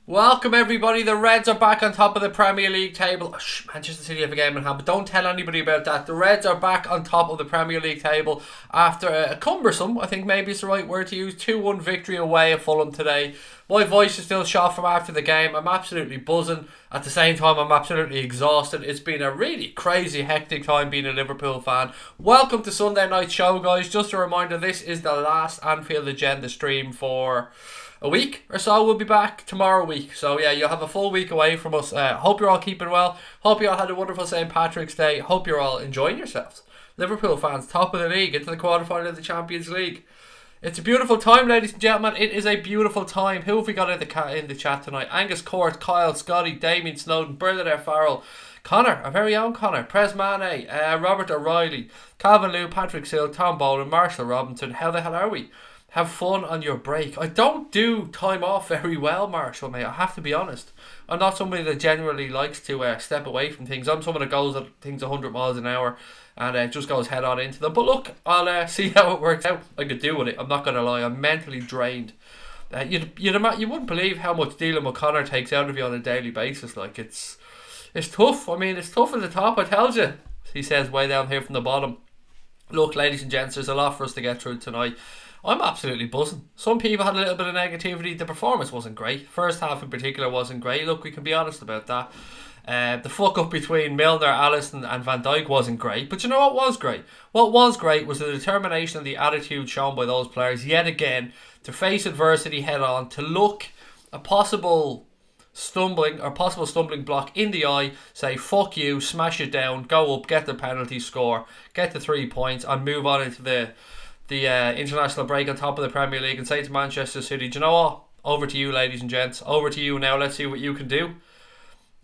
Welcome everybody, the Reds are back on top of the Premier League table. Manchester City have a game in hand, but don't tell anybody about that. The Reds are back on top of the Premier League table after a cumbersome, I think maybe it's the right word to use, 2-1 victory away at Fulham today. My voice is still shot from after the game. I'm absolutely buzzing. At the same time, I'm absolutely exhausted. It's been a really crazy, hectic time being a Liverpool fan. Welcome to Sunday Night Show, guys. Just a reminder, this is the last Anfield Agenda stream for a week or so. We'll be back tomorrow week. So yeah, you'll have a full week away from us. Hope you're all keeping well. Hope you all had a wonderful St. Patrick's Day. Hope you're all enjoying yourselves. Liverpool fans, top of the league, into the quarterfinal of the Champions League. It's a beautiful time, ladies and gentlemen. It is a beautiful time. Who have we got in the chat tonight? Angus Court, Kyle, Scotty, Damien Snowden, Bernadette Farrell, Connor, our very own Connor, Prez Mane, Robert O'Reilly, Calvin Liu, Patrick Sill, Tom Boland, Marshall Robinson. How the hell are we? Have fun on your break. I don't do time off very well, Marshall, mate. I have to be honest. I'm not somebody that generally likes to step away from things. I'm someone that goes at things 100 miles an hour and just goes head on into them. But look, I'll see how it works out. I could do with it. I'm not going to lie. I'm mentally drained. You wouldn't believe how much dealing with Connor takes out of you on a daily basis. Like, it's tough. I mean, it's tough at the top, I tells you. He says way down here from the bottom. Look, ladies and gents, there's a lot for us to get through tonight. I'm absolutely buzzing. Some people had a little bit of negativity. The performance wasn't great. First half in particular wasn't great. Look, we can be honest about that. The fuck up between Milner, Alisson and Van Dijk wasn't great. But you know what was great? What was great was the determination and the attitude shown by those players yet again to face adversity head on, to look a possible stumbling block in the eye, say fuck you, smash it down, go up, get the penalty, score, get the 3 points and move on into the international break on top of the Premier League and say to Manchester City, do you know what? Over to you, ladies and gents. Over to you now. Let's see what you can do.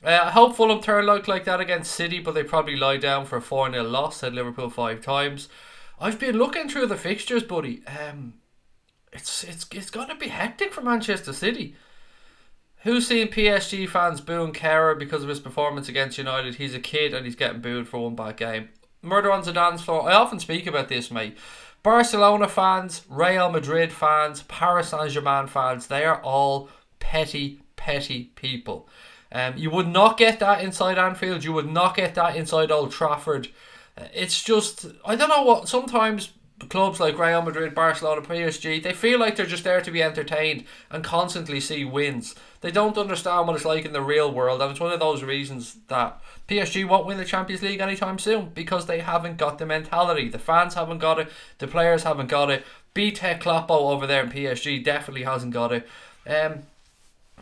I hope Fulham turn out like that against City, but they probably lie down for a 4-0 loss, said Liverpool 5 times. I've been looking through the fixtures, buddy. It's going to be hectic for Manchester City. Who's seen PSG fans booing Kerr because of his performance against United? He's a kid and he's getting booed for one bad game. Murder on Zidane's floor. I often speak about this, mate. Barcelona fans, Real Madrid fans, Paris Saint-Germain fans, they are all petty people. You would not get that inside Anfield. You would not get that inside Old Trafford. It's just, I don't know what, sometimes clubs like Real Madrid, Barcelona, PSG, they feel like they're just there to be entertained and constantly see wins. They don't understand what it's like in the real world, and it's one of those reasons that PSG won't win the Champions League anytime soon, because they haven't got the mentality. The fans haven't got it, the players haven't got it. B-Tech Kloppo over there in PSG definitely hasn't got it.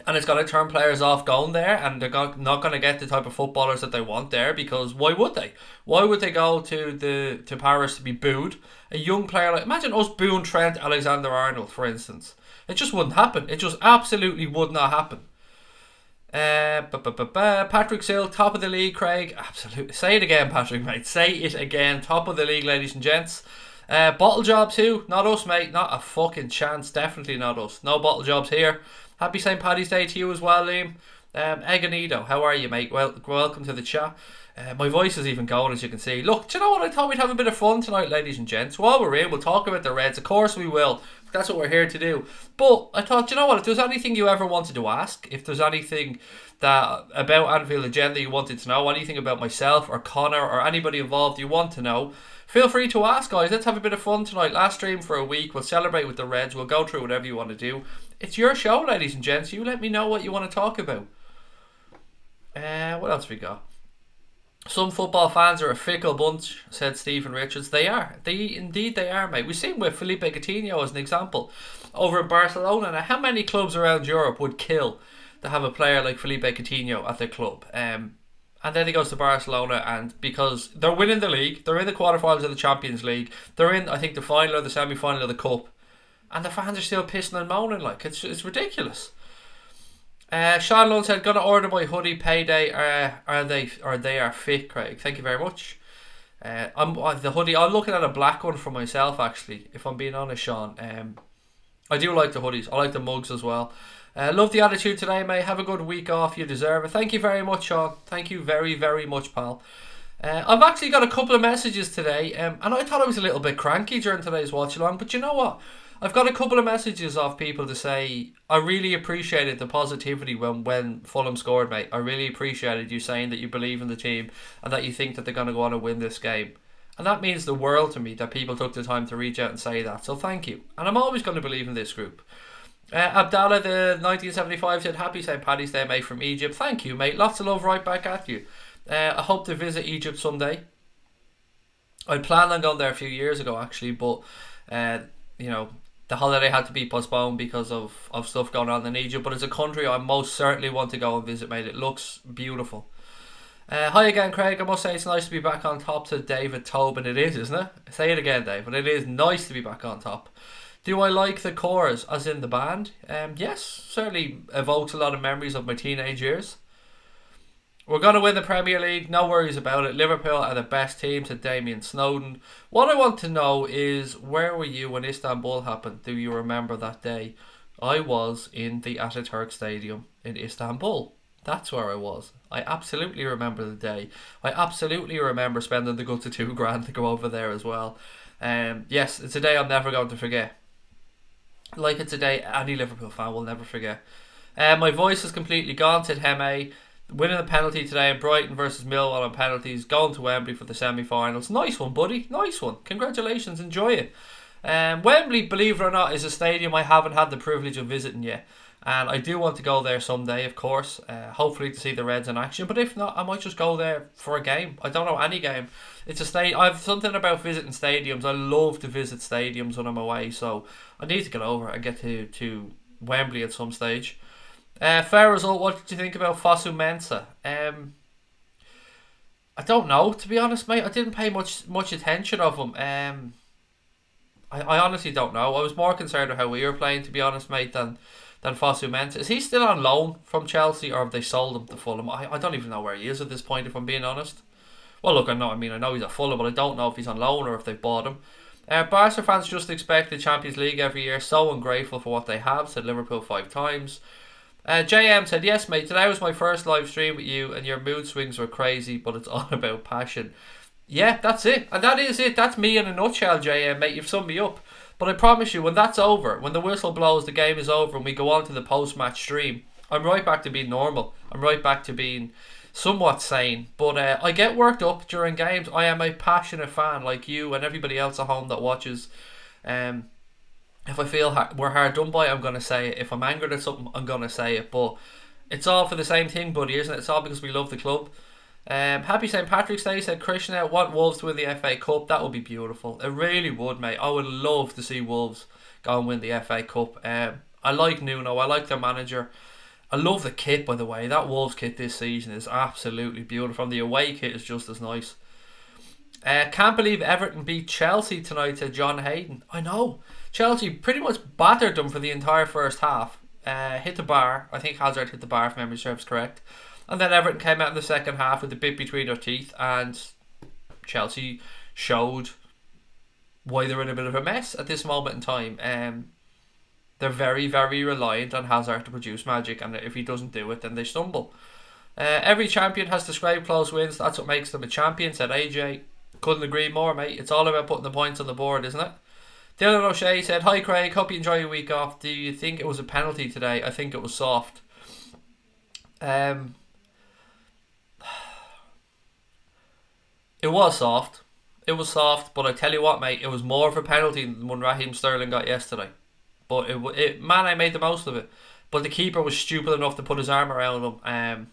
And it's going to turn players off going there, and they're not going to get the type of footballers that they want there, because why would they? Why would they go to Paris to be booed? A young player, like, imagine us booing Trent Alexander-Arnold, for instance. It just wouldn't happen. It just absolutely would not happen. Patrick Sill, top of the league, Craig. Absolutely. Say it again, Patrick, mate. Say it again. Top of the league, ladies and gents. Bottle jobs too. Not us, mate. Not a fucking chance. Definitely not us. No bottle jobs here. Happy St. Paddy's Day to you as well, Liam. Eganido, how are you, mate? Well, welcome to the chat. My voice is even going, as you can see. Look, do you know what? I thought we'd have a bit of fun tonight, ladies and gents. While we're in, we'll talk about the Reds. Of course we will. That's what we're here to do. But I thought, you know what? If there's anything you ever wanted to ask, if there's anything that about Anfield Agenda you wanted to know, anything about myself or Connor or anybody involved you want to know, feel free to ask, guys. Let's have a bit of fun tonight. Last stream for a week. We'll celebrate with the Reds. We'll go through whatever you want to do. It's your show, ladies and gents. You let me know what you want to talk about. What else we got? Some football fans are a fickle bunch, said Stephen Richards. They are. Indeed they are, mate. We've seen with Felipe Coutinho as an example over in Barcelona. Now, how many clubs around Europe would kill to have a player like Felipe Coutinho at their club? And then he goes to Barcelona, and because they're winning the league, they're in the quarterfinals of the Champions League, they're in, I think, the final or the semi-final of the Cup, and the fans are still pissing and moaning. Like, it's ridiculous. Sean Lund said, gonna order my hoodie payday. They are fit, Craig. Thank you very much. The hoodie, I'm looking at a black one for myself, actually, if I'm being honest, Sean. I do like the hoodies. I like the mugs as well. Love the attitude today, mate. Have a good week off. You deserve it. Thank you very much, Sean. Thank you very, very much, pal. I've actually got a couple of messages today, and I thought I was a little bit cranky during today's watch along, but you know what? I've got a couple of messages off people to say I really appreciated the positivity when Fulham scored, mate. I really appreciated you saying that you believe in the team and that you think that they're going to go on and win this game. And that means the world to me that people took the time to reach out and say that. So thank you. And I'm always going to believe in this group. Abdallah, the 1975, said, happy St. Paddy's Day, mate, from Egypt. Thank you, mate. Lots of love right back at you. I hope to visit Egypt someday. I planned on going there a few years ago, actually, but, you know, the holiday had to be postponed because of stuff going on in Egypt. But it's a country I most certainly want to go and visit, mate. It looks beautiful. Hi again, Craig. I must say it's nice to be back on top to David Tobin. It is, isn't it? Say it again, Dave. But it is nice to be back on top. Do I like the Cores, as in the band? Yes, certainly evokes a lot of memories of my teenage years. We're going to win the Premier League, no worries about it. Liverpool are the best team, said Damien Snowden. What I want to know is, where were you when Istanbul happened? Do you remember that day? I was in the Ataturk Stadium in Istanbul. That's where I was. I absolutely remember the day. I absolutely remember spending the guts of £2,000 to go over there as well. Yes, it's a day I'm never going to forget. Like it's a day any Liverpool fan will never forget. My voice is completely gone, said Heme. Winning a penalty today in Brighton versus Millwall on penalties. Going to Wembley for the semi-finals. Nice one, buddy. Nice one. Congratulations. Enjoy it. Wembley, believe it or not, is a stadium I haven't had the privilege of visiting yet. And I do want to go there someday, of course. Hopefully to see the Reds in action. But if not, I might just go there for a game. I don't know, any game. It's a stadium. I have something about visiting stadiums. I love to visit stadiums when I'm away. So I need to get over and get to Wembley at some stage. Fair result. What did you think about Fosu Mensah? I don't know, to be honest, mate. I didn't pay much attention of him. I honestly don't know. I was more concerned with how we were playing, to be honest, mate, than Fosu Mensah. Is he still on loan from Chelsea, or have they sold him to Fulham? I don't even know where he is at this point, if I'm being honest. Well, look, I know he's at Fulham, but I don't know if he's on loan or if they've bought him. Barca fans just expect the Champions League every year. So ungrateful for what they have, said Liverpool 5 times. JM said, yes, mate, today was my first live stream with you and your mood swings were crazy, but it's all about passion. Yeah, that's it. And that is it. That's me in a nutshell, JM, mate. You've summed me up. But I promise you, when that's over, when the whistle blows, the game is over, and we go on to the post-match stream, I'm right back to being normal. I'm right back to being somewhat sane. But I get worked up during games. I am a passionate fan like you and everybody else at home that watches. If I feel we're hard done by, I'm going to say it. If I'm angered at something, I'm going to say it. But it's all for the same thing, buddy, isn't it? It's all because we love the club. Happy St. Patrick's Day, said Krishna. Want Wolves to win the FA Cup? That would be beautiful. It really would, mate. I would love to see Wolves go and win the FA Cup. I like Nuno. I like their manager. I love the kit, by the way. That Wolves kit this season is absolutely beautiful. And the away kit is just as nice. Can't believe Everton beat Chelsea tonight, said John Hayden. I know. Chelsea pretty much battered them for the entire first half. Hit the bar. I think Hazard hit the bar, if memory serves correct. And then Everton came out in the second half with a bit between their teeth, and Chelsea showed why they're in a bit of a mess at this moment in time. They're very, very reliant on Hazard to produce magic, and if he doesn't do it, then they stumble. Every champion has to scrape close wins. That's what makes them a champion, said AJ. Couldn't agree more, mate. It's all about putting the points on the board, isn't it? Dylan O'Shea said, hi Craig, hope you enjoy your week off. Do you think it was a penalty today? I think it was soft. It was soft. It was soft, but I tell you what, mate, it was more of a penalty than one Raheem Sterling got yesterday. But Mane made the most of it. But the keeper was stupid enough to put his arm around him.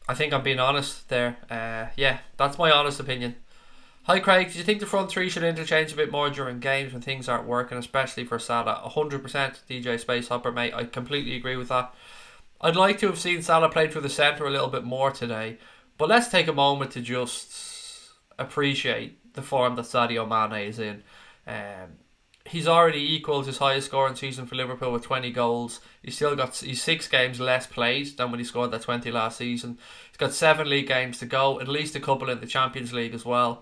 I think I'm being honest there. Yeah, that's my honest opinion. Hi Craig, do you think the front three should interchange a bit more during games when things aren't working, especially for Salah? 100% DJ Space Hopper, mate. I completely agree with that. I'd like to have seen Salah play through the centre a little bit more today. But let's take a moment to just appreciate the form that Sadio Mane is in. He's already equalled his highest scoring season for Liverpool with 20 goals. He's 6 games less played than when he scored that 20 last season. He's got 7 league games to go, at least a couple in the Champions League as well.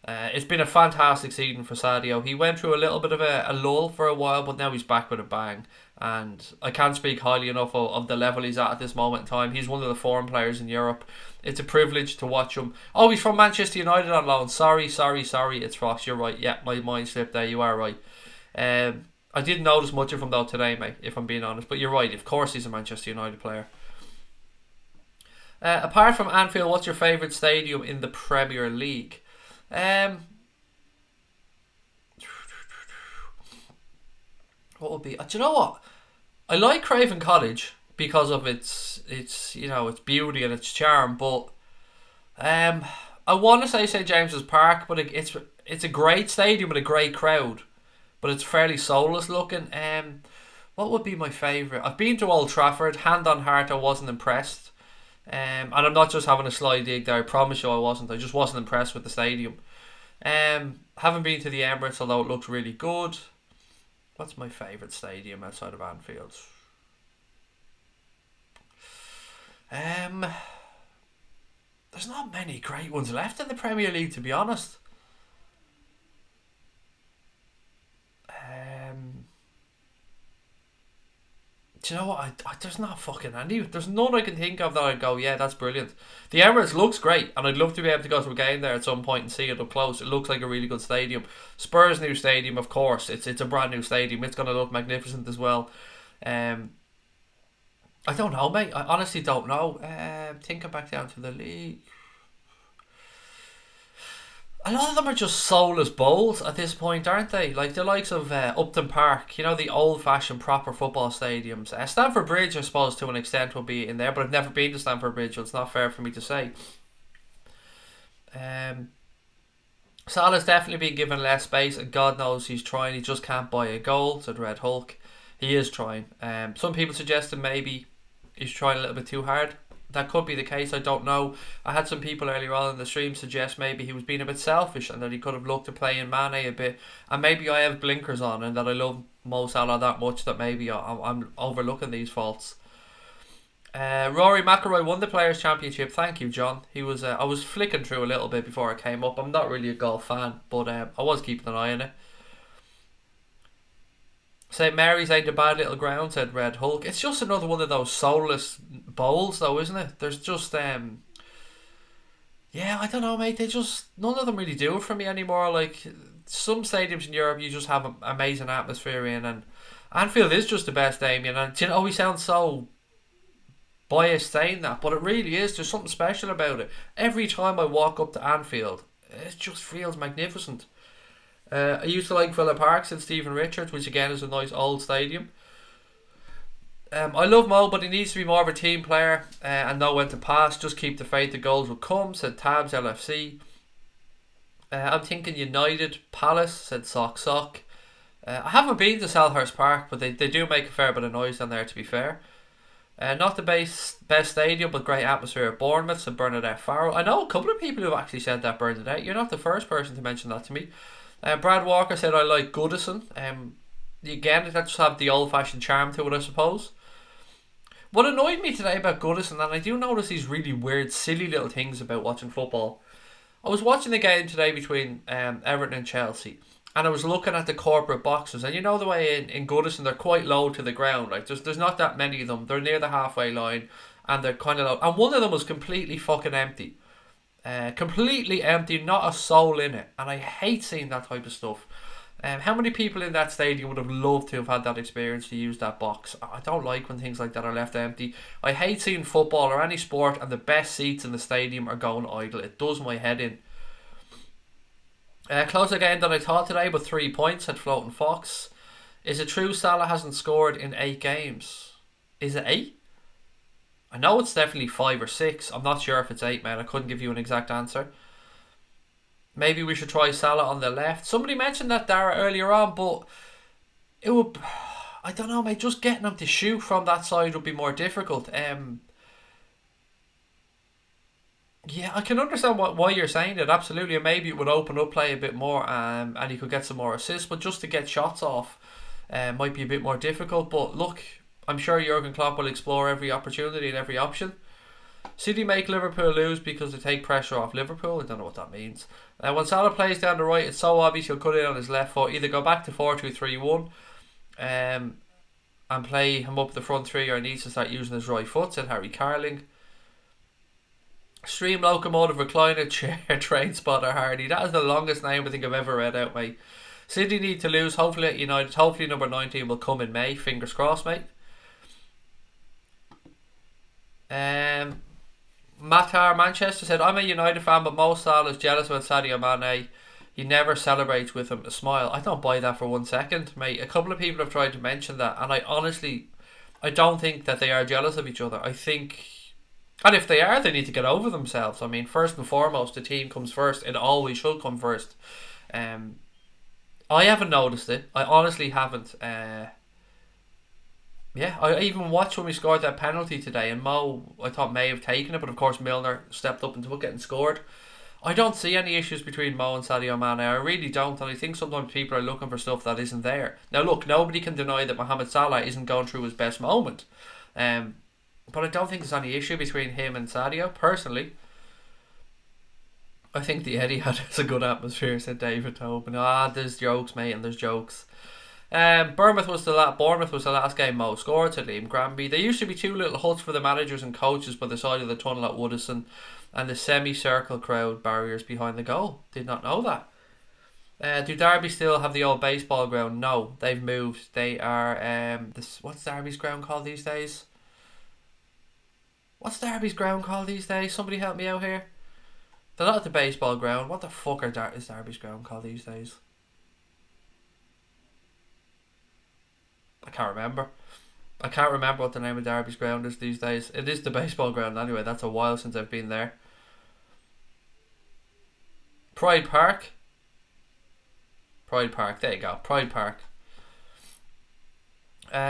It's been a fantastic season for Sadio. He went through a little bit of a lull for a while, but now he's back with a bang. And I can't speak highly enough of the level he's at this moment in time. He's one of the foreign players in Europe. It's a privilege to watch him. Oh, he's from Manchester United on loan. Sorry. It's Fox. You're right. Yeah, my mind slipped there. You are right. I didn't notice much of him though today, mate, if I'm being honest. But you're right. Of course he's a Manchester United player. Apart from Anfield, what's your favourite stadium in the Premier League? What would be? Do you know what? I like Craven Cottage because of its its beauty and its charm, but I want to say St James's Park, but it's a great stadium with a great crowd, but it's fairly soulless looking. What would be my favourite? I've been to Old Trafford. Hand on heart, I wasn't impressed. And I'm not just having a sly dig there. I promise you, I wasn't. I just wasn't impressed with the stadium. Haven't been to the Emirates, although it looks really good. What's my favourite stadium outside of Anfield? There's not many great ones left in the Premier League, to be honest. Do you know what? There's not fucking any. There's none I can think of that I'd go, yeah, that's brilliant. The Emirates looks great, and I'd love to be able to go to a game there at some point and see it up close. It looks like a really good stadium. Spurs' new stadium, of course. It's a brand new stadium. It's going to look magnificent as well. I don't know, mate. I honestly don't know. Thinking back down to the league. A lot of them are just soulless bowls at this point, aren't they? Like the likes of Upton Park, you know, the old-fashioned proper football stadiums. Stamford Bridge, I suppose, to an extent will be in there, but I've never been to Stamford Bridge, so it's not fair for me to say. Salah's definitely been given less space, and God knows he's trying. He just can't buy a goal, said Red Hulk. He is trying. Some people suggested maybe he's trying a little bit too hard. That could be the case, I don't know. I had some people earlier on in the stream suggest maybe he was being a bit selfish and that he could have looked to play in Mane a bit. And maybe I have blinkers on and that I love Mo Salah that much that maybe I'm overlooking these faults. Rory McIlroy won the Players' Championship. Thank you, John. He was. I was flicking through a little bit before I came up. I'm not really a golf fan, but I was keeping an eye on it. St Mary's ain't a bad little ground, said Red Hulk. It's just another one of those soulless bowls, though, isn't it? There's just yeah, I don't know, mate. None of them really do it for me anymore. Like some stadiums in Europe, you just have an amazing atmosphere in, and Anfield is just the best, Damien. And you know, we sound so biased saying that, but it really is. There's something special about it. Every time I walk up to Anfield, it just feels magnificent. I used to like Villa Park, said Stephen Richards, which again is a nice old stadium. I love Mo, but he needs to be more of a team player and know when to pass. Just keep the faith the goals will come, said Tabs LFC. I'm thinking United. Palace, said Sock. I haven't been to Selhurst Park, but they do make a fair bit of noise down there, to be fair. Not the best stadium, but great atmosphere at Bournemouth, said Bernadette Farrell. I know a couple of people who have actually said that, Bernadette. You're not the first person to mention that to me. Brad Walker said I like Goodison. Again, that just have the old-fashioned charm to it, I suppose. What annoyed me today about Goodison, and I do notice these really weird, silly little things about watching football. I was watching the game today between Everton and Chelsea, and I was looking at the corporate boxes, and you know the way in Goodison they're quite low to the ground. Like there's not that many of them. They're near the halfway line, and they're kind of low. And one of them was completely fucking empty. Completely empty, not a soul in it, and I hate seeing that type of stuff. How many people in that stadium would have loved to have had that experience to use that box? I don't like when things like that are left empty. I hate seeing football or any sport and the best seats in the stadium are going idle. It does my head in. Closer game than I thought today, but 3 points, said Floating Fox. Is it true Salah hasn't scored in 8 games? Is it 8? I know it's definitely 5 or 6. I'm not sure if it's 8, man. I couldn't give you an exact answer. Maybe we should try Salah on the left. Somebody mentioned that, Dara, earlier on, but it would... I don't know, mate. Just getting him to shoot from that side would be more difficult. Yeah, I can understand why you're saying it. Absolutely. And maybe it would open up play a bit more and he could get some more assists. But just to get shots off might be a bit more difficult. But look... I'm sure Jurgen Klopp will explore every opportunity and every option. City make Liverpool lose because they take pressure off Liverpool. I don't know what that means. When Salah plays down the right, it's so obvious he'll cut in on his left foot. Either go back to 4-2-3-1 and play him up the front three, or he needs to start using his right foot, said Harry Carling. Stream Locomotive Recliner Chair Train Spotter Hardy. That is the longest name I think I've ever read out, mate. City need to lose. Hopefully at United. Hopefully number 19 will come in May. Fingers crossed, mate. Matar Manchester said, I'm a United fan, but Mo Salah is jealous about Sadio Mane. He never celebrates with him. A smile. I don't buy that for 1 second, mate. A couple of people have tried to mention that, and I don't think that they are jealous of each other. I think, and if they are, they need to get over themselves. I mean, first and foremost, the team comes first. It always should come first. I haven't noticed it. I honestly haven't. Yeah, I even watched when we scored that penalty today, and Mo, I thought, may have taken it, but of course Milner stepped up into it, getting scored. I don't see any issues between Mo and Sadio Mane. I really don't, and I think sometimes people are looking for stuff that isn't there. Now look, nobody can deny that Mohamed Salah isn't going through his best moment. But I don't think there's any issue between him and Sadio, personally. I think the Etihad has a good atmosphere, said David Tobin. There's jokes, mate, and there's jokes. Bournemouth was the last game Mo scored, said Liam Granby. There used to be two little huts for the managers and coaches by the side of the tunnel at Woodison, and the semicircle crowd barriers behind the goal. Did not know that. Do Derby still have the old baseball ground? No, they've moved. They are what's Derby's ground called these days? What's Derby's ground called these days? Somebody help me out here. They're not at the baseball ground. What the fuck is Derby's ground called these days? I can't remember. I can't remember what the name of Derby's ground is these days. It is the baseball ground anyway. That's a while since I've been there. Pride Park. Pride Park. There you go. Pride Park.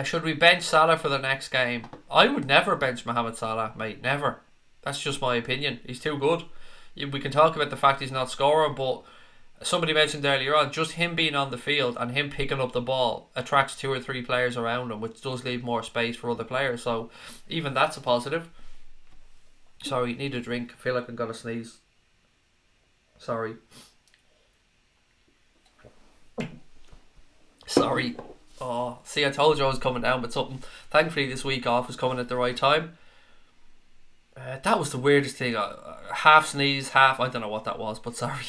Should we bench Salah for the next game? I would never bench Mohamed Salah, mate. Never. That's just my opinion. He's too good. We can talk about the fact he's not scoring, but somebody mentioned earlier on, just him being on the field and him picking up the ball attracts 2 or 3 players around him, which does leave more space for other players. So even that's a positive. Sorry, need a drink. I feel like I'm going to sneeze. Sorry. Sorry. Oh, see, I told you I was coming down with something. Thankfully, this week off was coming at the right time. That was the weirdest thing. Half sneeze, half... I don't know what that was, but sorry.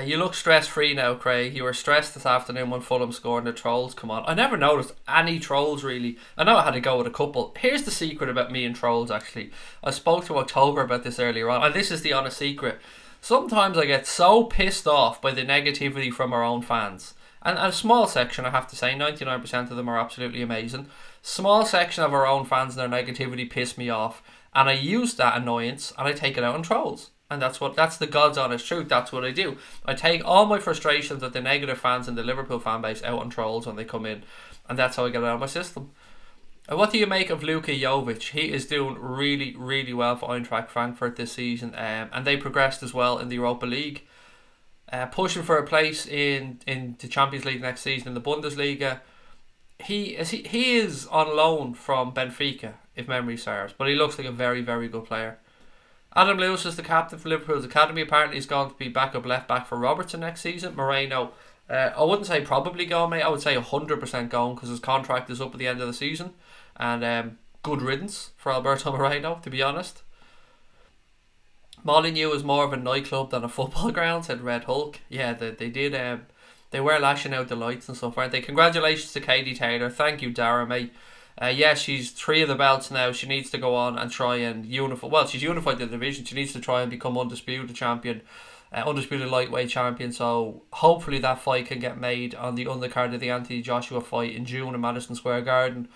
You look stress-free now, Craig. You were stressed this afternoon when Fulham scored and the trolls come on. I never noticed any trolls, really. I know I had to go with a couple. Here's the secret about me and trolls, actually. I spoke to October about this earlier on, and this is the honest secret. Sometimes I get so pissed off by the negativity from our own fans. And a small section, I have to say, 99% of them are absolutely amazing. Small section of our own fans and their negativity piss me off. And I use that annoyance and I take it out on trolls. And that's the God's honest truth. That's what I do. I take all my frustrations with the negative fans and the Liverpool fan base out on trolls when they come in. And that's how I get it out of my system. What do you make of Luka Jovic? He is doing really, really well for Eintracht Frankfurt this season. And they progressed as well in the Europa League. Pushing for a place in the Champions League next season in the Bundesliga. He is on loan from Benfica, if memory serves. But he looks like a very, very good player. Adam Lewis is the captain for Liverpool's academy. Apparently he's going to be backup left back for Robertson next season. Moreno, I wouldn't say probably going, mate. I would say 100% going because his contract is up at the end of the season. And good riddance for Alberto Moreno, to be honest. Molineux is more of a nightclub than a football ground, said Red Hulk. Yeah, they did. They were lashing out the lights and stuff, weren't they? Congratulations to Katie Taylor. Thank you, Dara, mate. Yeah, she's 3 of the belts now. She needs to go on and try and unify. Well, she's unified the division. She needs to try and become undisputed champion, undisputed lightweight champion. So hopefully that fight can get made on the undercard of the Anthony Joshua fight in June in Madison Square Garden.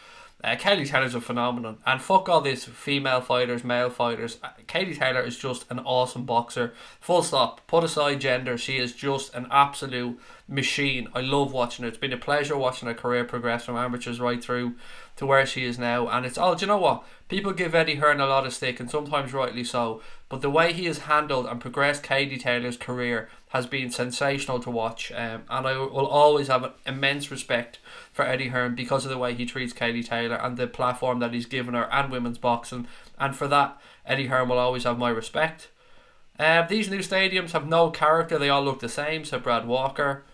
Katie Taylor's a phenomenon, and fuck all these female fighters, male fighters. Katie Taylor is just an awesome boxer. Full stop. Put aside gender, she is just an absolute machine. I love watching her. It's been a pleasure watching her career progress from amateurs right through to where she is now. And it's all, do you know what? People give Eddie Hearn a lot of stick, and sometimes rightly so. But the way he has handled and progressed Katie Taylor's career has been sensational to watch, and I will always have an immense respect for Eddie Hearn because of the way he treats Katie Taylor and the platform that he's given her and women's boxing, and for that Eddie Hearn will always have my respect. These new stadiums have no character, they all look the same, said Brad Walker.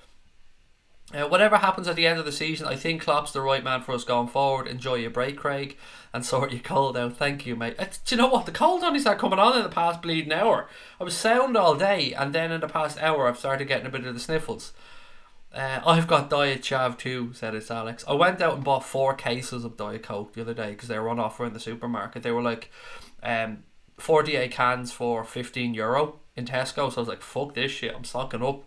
Whatever happens at the end of the season, I think Klopp's the right man for us going forward. Enjoy your break, Craig, and sort your cold out. Thank you, mate. Do you know what? The cold only started coming on in the past bleeding hour. I was sound all day, and then in the past hour I've started getting a bit of the sniffles. I've got Diet Chav too, said it's Alex. I went out and bought 4 cases of Diet Coke the other day because they were on offer in the supermarket. They were like 48 cans for €15 in Tesco, so I was like, fuck this shit, I'm stocking up.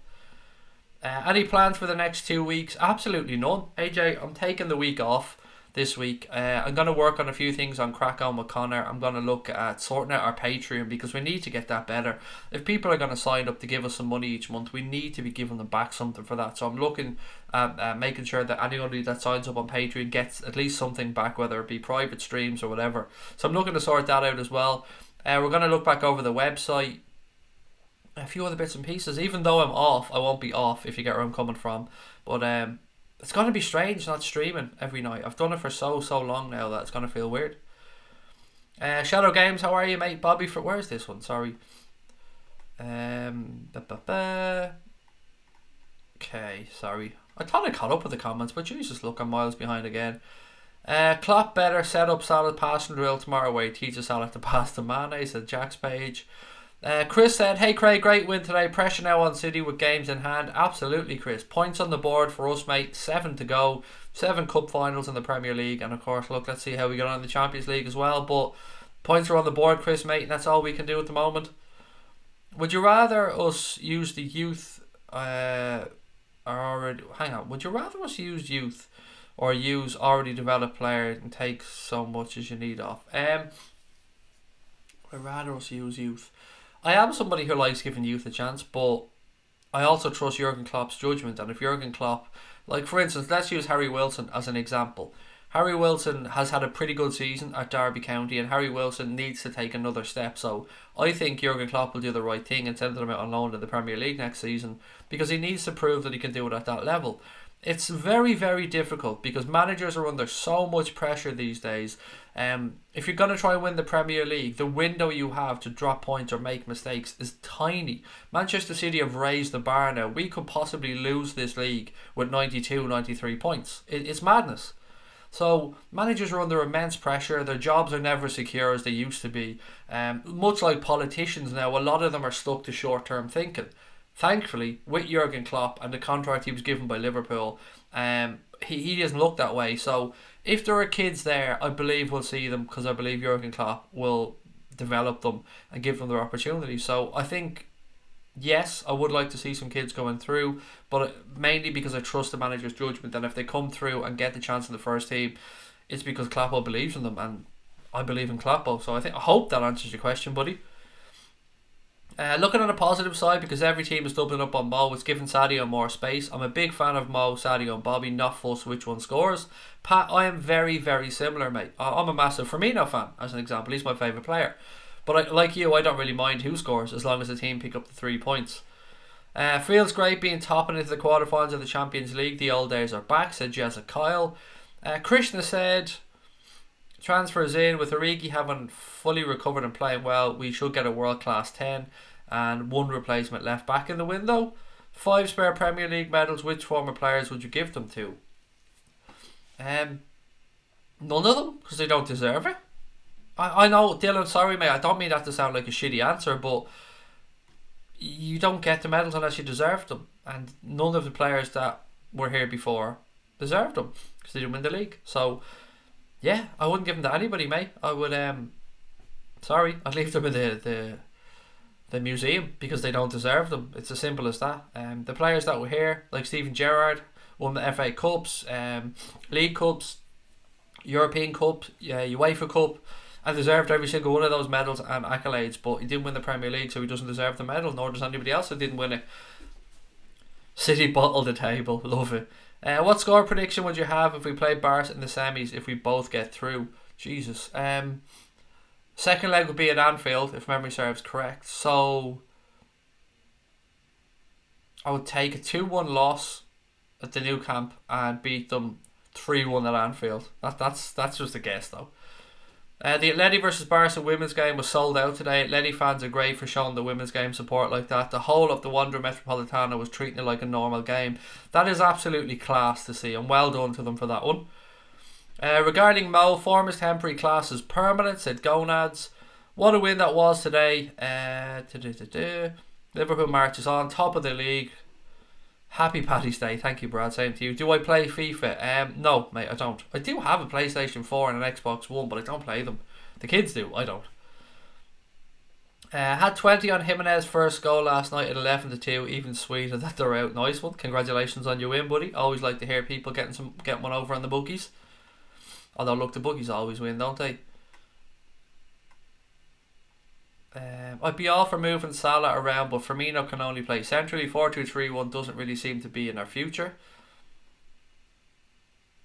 Any plans for the next 2 weeks? Absolutely none. AJ, I'm taking the week off this week. I'm going to work on a few things on Crack On with Connor. I'm going to look at sorting out our Patreon because we need to get that better. If people are going to sign up to give us some money each month, we need to be giving them back something for that. So I'm looking at making sure that anybody that signs up on Patreon gets at least something back, whether it be private streams or whatever. So I'm looking to sort that out as well. We're going to look back over the website. A few other bits and pieces. Even though I'm off, I won't be off, if you get where I'm coming from. But it's going to be strange not streaming every night. I've done it for so long now that it's going to feel weird. Shadow Games, how are you, mate? Bobby, where's this one? Sorry. Okay, sorry. I thought I caught up with the comments, but Jesus, look, I'm miles behind again. Klopp better set up solid passing drill tomorrow where he teaches Salah to pass to Mane, said Jack's page. Chris said, hey Craig, great win today. Pressure now on City with games in hand. Absolutely, Chris. Points on the board for us, mate. 7 to go. 7 cup finals in the Premier League. And of course, look, let's see how we get on in the Champions League as well. But points are on the board, Chris, mate. And that's all we can do at the moment. Would you rather us use the youth... Would you rather us use youth or use already developed players and take so much as you need off? I'd rather us use youth. I am somebody who likes giving youth a chance, but I also trust Jurgen Klopp's judgment. And if Jurgen Klopp, like for instance, let's use Harry Wilson as an example. Harry Wilson has had a pretty good season at Derby County, and Harry Wilson needs to take another step. So I think Jurgen Klopp will do the right thing and send him out on loan to the Premier League next season because he needs to prove that he can do it at that level. It's very, very difficult because managers are under so much pressure these days. If you're going to try and win the Premier League, the window you have to drop points or make mistakes is tiny. Manchester City have raised the bar now. We could possibly lose this league with 92, 93 points. It's madness. So managers are under immense pressure. Their jobs are never secure as they used to be. Much like politicians now, a lot of them are stuck to short-term thinking. Thankfully, with Jurgen Klopp and the contract he was given by Liverpool, he doesn't look that way. So if there are kids there, I believe we'll see them because I believe Jurgen Klopp will develop them and give them their opportunity. So I think, yes, I would like to see some kids going through, but mainly because I trust the manager's judgment. And if they come through and get the chance in the first team, it's because Kloppo believes in them, and I believe in Kloppo. So I hope that answers your question, buddy. Looking on the positive side, because every team is doubling up on Mo, it's giving Sadio more space. I'm a big fan of Mo, Sadio and Bobby, not fussed which one scores. Pat, I am very, very similar, mate. I'm a massive Firmino fan, as an example. He's my favourite player. But like you, I don't really mind who scores, as long as the team pick up the 3 points. Feels great being top and into the quarterfinals of the Champions League. The old days are back, said Jessica Kyle. Krishna said, transfers in, with Origi having fully recovered and playing well, we should get a world-class 10 and 1 replacement left back in the window. 5 spare Premier League medals, which former players would you give them to? None of them, because they don't deserve it. I know, Dylan, sorry mate, I don't mean that to sound like a shitty answer, but you don't get the medals unless you deserve them, and none of the players that were here before deserved them because they didn't win the league. So yeah, I wouldn't give them to anybody, mate. I would sorry, I'd leave them in the museum because they don't deserve them. It's as simple as that. The players that were here, like Steven Gerrard, won the FA Cups, League Cups, European Cup, UEFA Cup, and deserved every single one of those medals and accolades, but he didn't win the Premier League, so he doesn't deserve the medal, nor does anybody else that didn't win it. City bottled the table, love it. What score prediction would you have if we play Barca in the semis if we both get through? Jesus. Second leg would be at Anfield, if memory serves correct. So I would take a 2-1 loss at the new camp and beat them 3-1 at Anfield. That's just a guess though. The Atleti versus Barca women's game was sold out today. Atleti fans are great for showing the women's game support like that. The whole of the Wanda Metropolitano was treating it like a normal game. That is absolutely class to see, and well done to them for that one. Regarding Mo, form is temporary, class is permanent, said Gonads. What a win that was today. Liverpool marches on, top of the league. Happy Paddy's Day. Thank you, Brad. Same to you. Do I play FIFA? No, mate, I don't. I do have a PlayStation 4 and an Xbox One, but I don't play them. The kids do. I don't. Had 20 on Jimenez's first goal last night at 11-2. Even sweeter that they're out. Nice one. Congratulations on your win, buddy. Always like to hear people getting one over on the bookies. Although, look, the bookies always win, don't they? I'd be all for moving Salah around, but Firmino can only play centrally. 4-2-3-1 doesn't really seem to be in our future.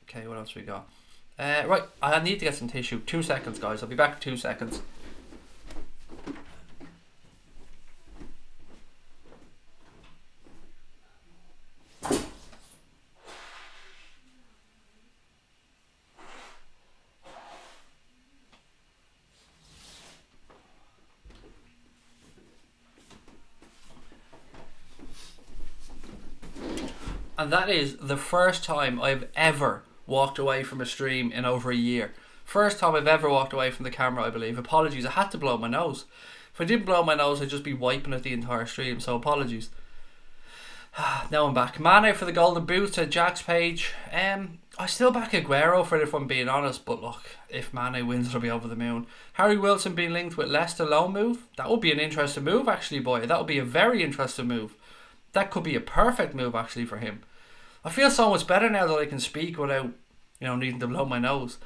Okay, what else we got? Right, I need to get some tissue. 2 seconds, guys. I'll be back in 2 seconds. And that is the first time I've ever walked away from a stream in over a year. First time I've ever walked away from the camera, I believe. Apologies, I had to blow my nose. If I didn't blow my nose, I'd just be wiping it the entire stream, so apologies. Now I'm back. Mane for the golden boot, said Jack's page. I still back Aguero for it if I'm being honest, but look, if Mane wins, it'll be over the moon. Harry Wilson being linked with Leicester loan move. That would be an interesting move, actually, boy. That would be a very interesting move. That could be a perfect move, actually, for him. I feel so much better now that I can speak without, needing to blow my nose.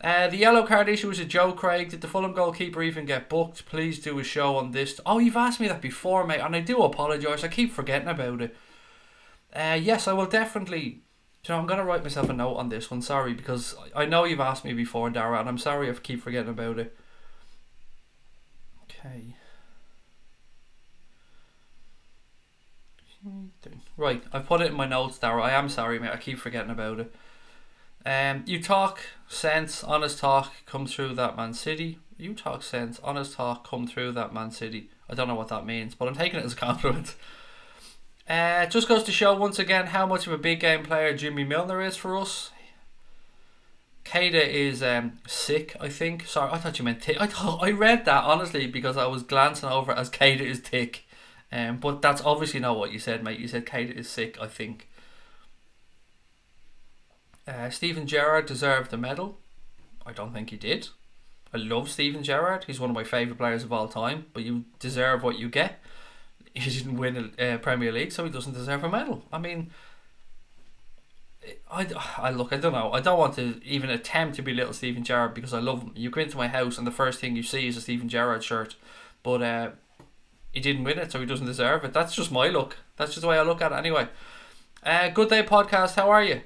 The yellow card issue was a Joe Craig. Did the Fulham goalkeeper even get booked? Please do a show on this. Oh, you've asked me that before, mate, and I do apologise. I keep forgetting about it. Yes, I will definitely... I'm going to write myself a note on this one. Sorry, because I know you've asked me before, Dara, and I'm sorry I keep forgetting about it. Okay. Right, I've put it in my notes, Dara. I am sorry, mate. I keep forgetting about it. You talk sense, honest talk, come through that Man City. You talk sense, honest talk, come through that Man City. I don't know what that means, but I'm taking it as a compliment. Just goes to show once again how much of a big game player Jimmy Milner is for us. Keita is sick, I think. Sorry, I thought you meant thick. I read that, honestly, because I was glancing over as Keita is thick. But that's obviously not what you said, mate. You said Keita is sick, I think. Steven Gerrard deserved the medal. I don't think he did. I love Steven Gerrard. He's one of my favourite players of all time. But you deserve what you get. He didn't win a Premier League, so he doesn't deserve a medal. I mean, I don't know. I don't want to even attempt to belittle Steven Gerrard because I love him. You go into my house and the first thing you see is a Steven Gerrard shirt. But he didn't win it, so he doesn't deserve it. That's just my look. That's just the way I look at it anyway. Good day, podcast. How are you?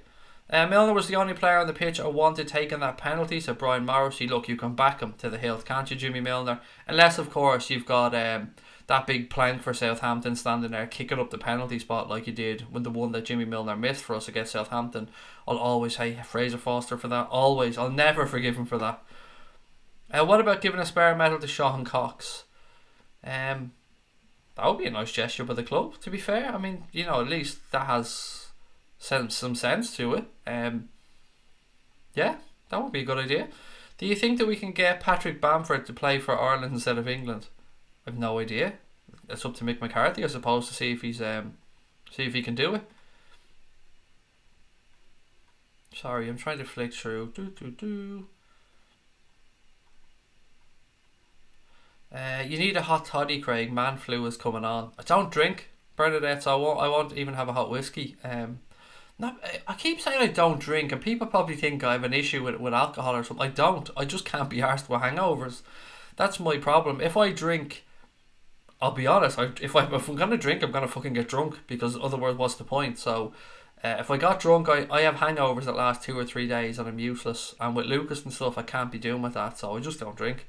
Milner was the only player on the pitch I wanted taking that penalty, said Brian Morrissey. Look, you can back him to the hilt, can't you, Jimmy Milner? Unless, of course, you've got that big plank for Southampton standing there kicking up the penalty spot like you did when the one that Jimmy Milner missed for us against Southampton. I'll always hate Fraser Foster for that. Always. I'll never forgive him for that. What about giving a spare medal to Sean Cox? That would be a nice gesture by the club, to be fair. I mean, at least that has some sense to it. Yeah, that would be a good idea. Do you think that we can get Patrick Bamford to play for Ireland instead of England? I've no idea. It's up to Mick McCarthy, I suppose, to see if he's see if he can do it. Sorry, I'm trying to flick through. You need a hot toddy, Craig. Man flu is coming on. I don't drink, Bernadette, so I won't even have a hot whiskey. I keep saying I don't drink, and people probably think I have an issue with alcohol or something. I don't. I just can't be arsed with hangovers. That's my problem. If I drink, I'll be honest. If I'm gonna drink, I'm gonna fucking get drunk, because otherwise, what's the point? So, if I got drunk, I have hangovers that last 2 or 3 days, and I'm useless. And with Lucas and stuff, I can't be doing with that, so I just don't drink.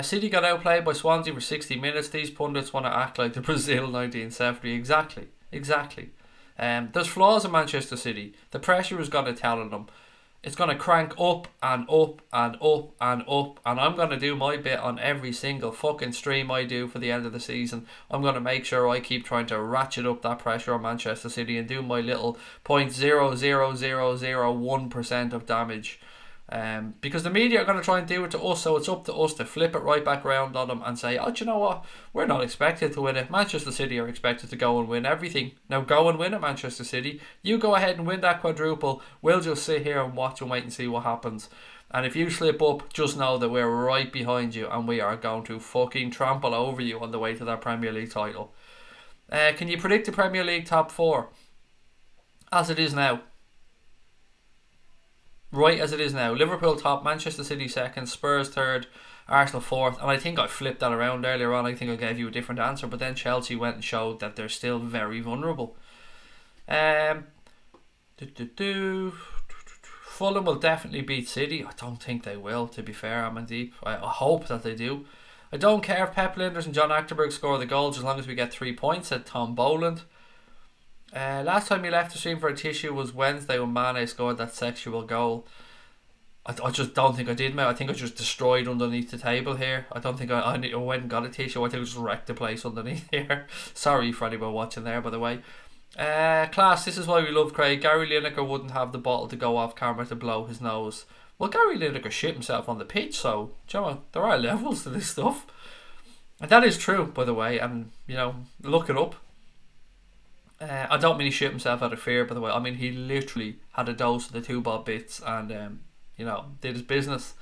City got outplayed by Swansea for 60 minutes. These pundits want to act like the Brazil 1970. Exactly. There's flaws in Manchester City. The pressure is going to tell on them. It's going to crank up and up and up and up. And I'm going to do my bit on every single fucking stream I do for the end of the season. I'm going to make sure I keep trying to ratchet up that pressure on Manchester City and do my little 0.00001% of damage. Because the media are going to try and do it to us, so it's up to us to flip it right back around on them and say, oh, do you know what? We're not expected to win it. Manchester City are expected to go and win everything. Now go and win it, Manchester City. You go ahead and win that quadruple. We'll just sit here and watch and wait and see what happens. And if you slip up, just know that we're right behind you and we are going to fucking trample over you on the way to that Premier League title. Can you predict the Premier League top 4? As it is now. Right as it is now. Liverpool top, Manchester City second, Spurs third, Arsenal fourth. And I think I flipped that around earlier on. I think I gave you a different answer. But then Chelsea went and showed that they're still very vulnerable. Fulham will definitely beat City. I don't think they will, to be fair, Amandeep. I hope that they do. I don't care if Pep Linders and John Achterberg score the goals as long as we get 3 points, said Tom Boland. Last time you left the stream for a tissue was Wednesday when Mane scored that sexual goal. I just don't think I did, mate. I think I just destroyed underneath the table here. I don't think I went and got a tissue. I think I just wrecked the place underneath here. Sorry for anyone watching there, by the way. Class, this is why we love Craig. Gary Lineker wouldn't have the bottle to go off camera to blow his nose. Well, Gary Lineker shit himself on the pitch, so do you know, there are levels to this stuff. And that is true, by the way, and you know, look it up. I don't mean he shit himself out of fear, by the way. I mean he literally had a dose of the 2-bob bits and you know, did his business.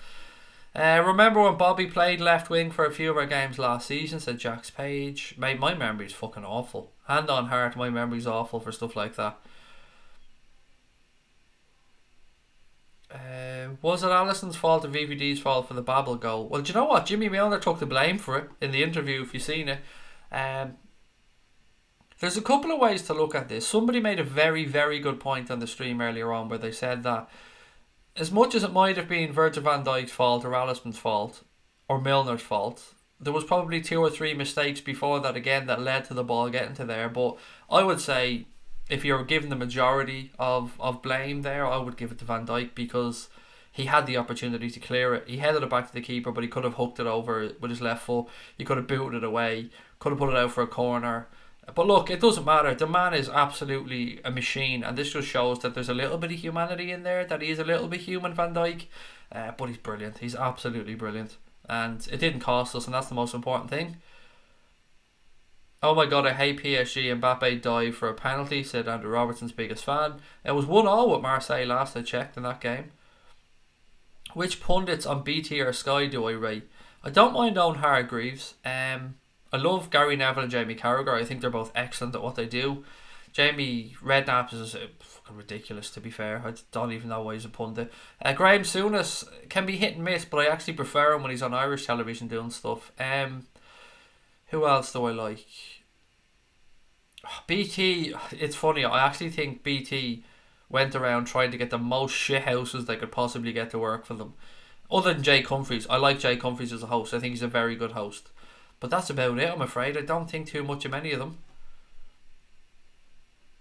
Remember when Bobby played left wing for a few of our games last season, said Jax Page. Mate, my memory's fucking awful. Hand on heart, my memory's awful for stuff like that. Was it Alisson's fault or VVD's fault for the Babel goal? Well, do you know what? Jimmy Milner took the blame for it in the interview, if you've seen it. There's a couple of ways to look at this. Somebody made a very, very good point on the stream earlier on where they said that as much as it might have been Virgil van Dijk's fault or Alisson's fault or Milner's fault, there was probably 2 or 3 mistakes before that again that led to the ball getting to there. But I would say if you're given the majority of blame there, I would give it to Van Dijk because he had the opportunity to clear it. He headed it back to the keeper, but he could have hooked it over with his left foot. He could have booted it away, could have put it out for a corner. But look, it doesn't matter. The man is absolutely a machine, and this just shows that there's a little bit of humanity in there, that he is a little bit human, Van Dijk. But he's brilliant. He's absolutely brilliant. And it didn't cost us, and that's the most important thing. Oh my god, I hate PSG. Mbappe dive for a penalty, said Andrew Robertson's biggest fan. It was 1-0 with Marseille last I checked in that game. Which pundits on BT or Sky do I rate? I don't mind Owen Hargreaves. I love Gary Neville and Jamie Carragher. I think they're both excellent at what they do. Jamie Redknapp is fucking ridiculous, to be fair. I don't even know why he's a pundit. Graham Souness can be hit and miss, but I actually prefer him when he's on Irish television doing stuff. Who else do I like? BT, it's funny. I actually think BT went around trying to get the most shit houses they could possibly get to work for them. Other than Jake Humphries. I like Jake Humphries as a host. I think he's a very good host. But that's about it, I'm afraid. I don't think too much of many of them.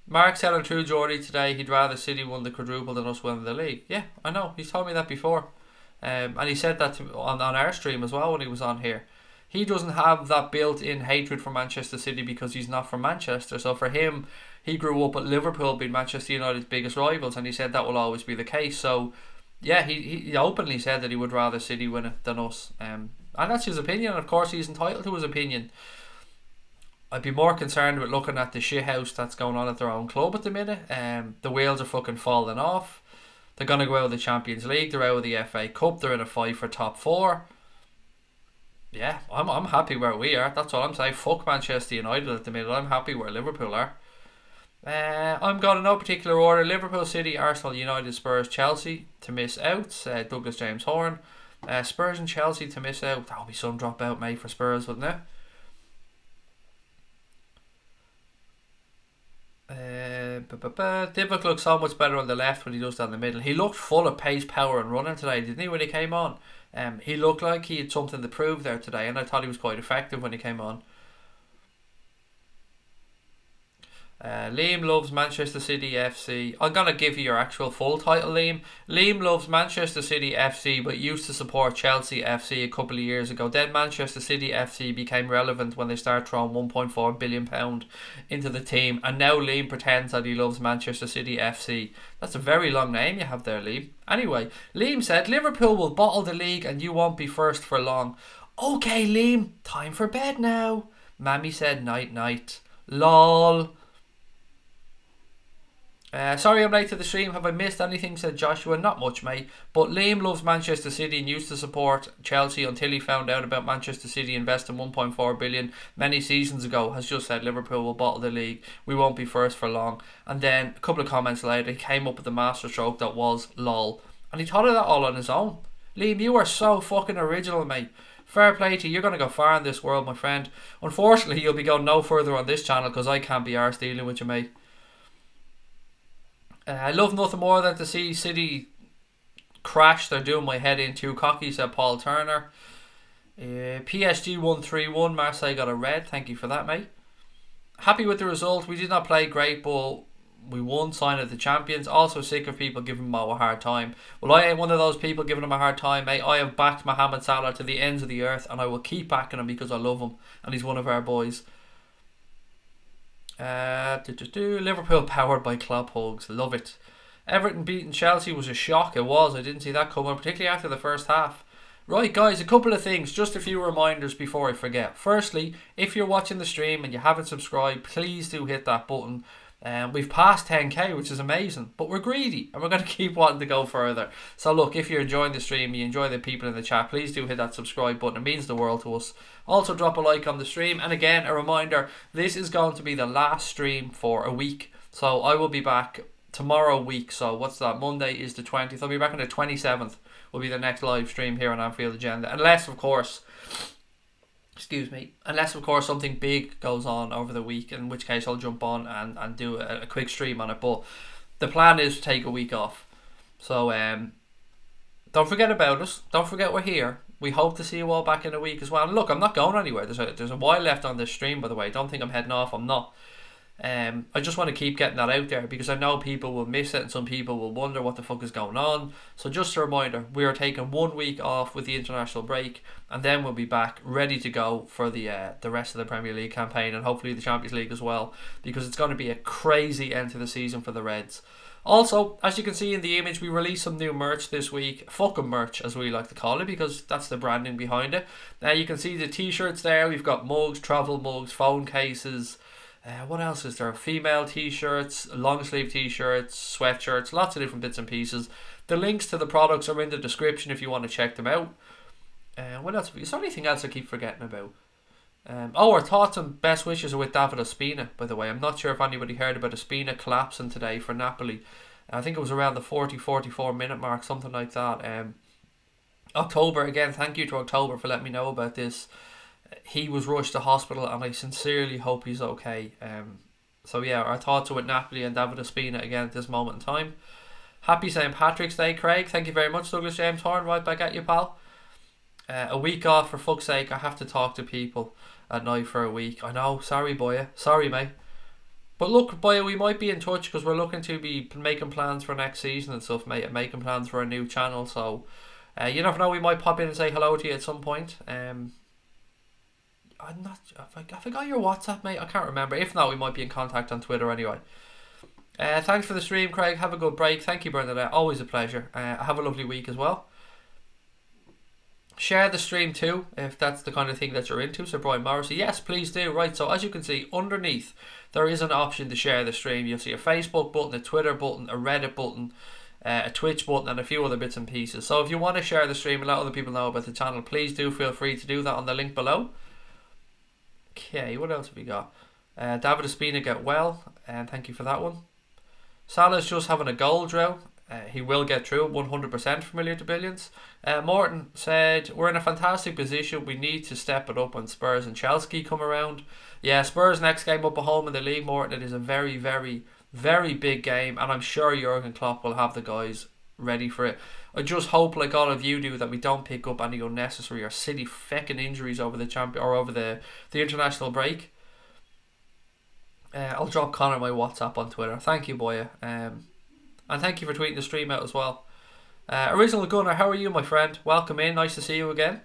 Mark's telling True Geordie today he'd rather City won the quadruple than us win the league. Yeah, I know. He's told me that before. And he said that on our stream as well when he was on here. He doesn't have that built-in hatred for Manchester City because he's not from Manchester. So for him, he grew up at Liverpool being Manchester United's biggest rivals, and he said that will always be the case. So yeah, he openly said that he would rather City win it than us. And that's his opinion. Of course, he's entitled to his opinion. I'd be more concerned with looking at the shithouse that's going on at their own club at the minute. The wheels are fucking falling off. They're going to go out of the Champions League. They're out of the FA Cup. They're in a fight for top 4. Yeah, I'm happy where we are. That's all I'm saying. Fuck Manchester United at the minute. I'm happy where Liverpool are. I'm going in no particular order. Liverpool, City, Arsenal, United, Spurs, Chelsea to miss out. Douglas James Horn. Spurs and Chelsea to miss out. That'll be some drop out, mate, for Spurs, wouldn't it? Divock looks so much better on the left when he does down the middle. He looked full of pace, power and running today, didn't he, when he came on? He looked like he had something to prove there today, and I thought he was quite effective when he came on. Liam loves Manchester City FC. I'm going to give you your actual full title, Liam. Liam loves Manchester City FC but used to support Chelsea FC a couple of years ago. Then Manchester City FC became relevant when they started throwing £1.4 billion into the team. And now Liam pretends that he loves Manchester City FC. That's a very long name you have there, Liam. Anyway, Liam said, Liverpool will bottle the league and you won't be first for long. Okay, Liam, time for bed now. Mammy said night night. Lol. Sorry I'm late to the stream. Have I missed anything? Said Joshua. Not much, mate. But Liam loves Manchester City and used to support Chelsea until he found out about Manchester City investing 1.4 billion many seasons ago. Has just said Liverpool will bottle the league. We won't be first for long. And then a couple of comments later, he came up with the masterstroke that was lol. And he thought of that all on his own. Liam, you are so fucking original, mate. Fair play to you. You're going to go far in this world, my friend. Unfortunately, you'll be going no further on this channel because I can't be arsed dealing with you, mate. I love nothing more than to see City crash. They're doing my head in too cocky, said Paul Turner. PSG 1-3-1. Marseille got a red. Thank you for that, mate. Happy with the result. We did not play great, but we won, sign of the champions. Also sick of people giving Mo a hard time. Well, I ain't one of those people giving him a hard time, mate. I have backed Mohamed Salah to the ends of the earth, and I will keep backing him because I love him, and he's one of our boys. Liverpool powered by Klopp hugs. Love it. Everton beating Chelsea was a shock. It was. I didn't see that coming, particularly after the first half. Right, guys, a couple of things. Just a few reminders before I forget. Firstly, if you're watching the stream and you haven't subscribed, please do hit that button. We've passed 10k, which is amazing, but we're greedy and we're going to keep wanting to go further. So look, if you're enjoying the stream, you enjoy the people in the chat, please do hit that subscribe button. It means the world to us. Also drop a like on the stream, and again a reminder, this is going to be the last stream for a week, so I will be back tomorrow week. So what's that, Monday is the 20th. I'll be back on the 27th will be the next live stream here on Anfield Agenda, unless of course something big goes on over the week, in which case I'll jump on and do a quick stream on it. But the plan is to take a week off. So don't forget about us. Don't forget we're here. We hope to see you all back in a week as well. And look, I'm not going anywhere. There's a while left on this stream, by the way. Don't think I'm heading off. I'm not. I just want to keep getting that out there because I know people will miss it and some people will wonder what the fuck is going on. So just a reminder, we are taking 1 week off with the international break, and then we'll be back ready to go for the rest of the Premier League campaign and hopefully the Champions League as well, because it's going to be a crazy end to the season for the Reds. Also, as you can see in the image, we released some new merch this week. Fucking merch, as we like to call it, because that's the branding behind it. Now you can see the t-shirts there. We've got mugs, travel mugs, phone cases. What else is there? Female t-shirts, long sleeve t-shirts, sweatshirts, lots of different bits and pieces. The links to the products are in the description if you want to check them out. What else? Is there anything else I keep forgetting about? Our thoughts and best wishes are with David Ospina, by the way. I'm not sure if anybody heard about Ospina collapsing today for Napoli. I think it was around the 40-44 minute mark, something like that. October, again, thank you to October for letting me know about this. He was rushed to hospital and I sincerely hope he's okay. So yeah, our thoughts are with Napoli and David Ospina again at this moment in time. Happy St. Patrick's Day, Craig. Thank you very much, Douglas James Horn. Right back at you, pal. A week off, for fuck's sake. I have to talk to people at night for a week. I know, sorry boy, sorry mate. But look boy, we might be in touch because we're looking to be making plans for next season and stuff, mate, and making plans for a new channel. So you never know, we might pop in and say hello to you at some point. I'm not. I forgot your WhatsApp, mate. I can't remember. If not, we might be in contact on Twitter anyway. Thanks for the stream, Craig. Have a good break. Thank you, Bernadette. Always a pleasure. Have a lovely week as well. Share the stream too, if that's the kind of thing that you're into. So Brian Morrissey, yes, please do. Right, so as you can see, underneath there is an option to share the stream. You'll see a Facebook button, a Twitter button, a Reddit button, a Twitch button, and a few other bits and pieces. So if you want to share the stream and let other people know about the channel, please do feel free to do that on the link below. Okay, what else have we got? David Ospina, get well, and thank you for that one. Salah's just having a goal drought. He will get through 100% familiar to billions. Morton said, we're in a fantastic position. We need to step it up when Spurs and Chelsea come around. Yeah, Spurs next game up at home in the league, Morton. It is a very, very, Very big game, and I'm sure Jurgen Klopp will have the guys ready for it. I just hope, like all of you do, that we don't pick up any unnecessary or silly feckin' injuries over the international break. I'll drop Connor my WhatsApp on Twitter. Thank you, Boya. And thank you for tweeting the stream out as well. Original Gunner, how are you, my friend? Welcome in. Nice to see you again.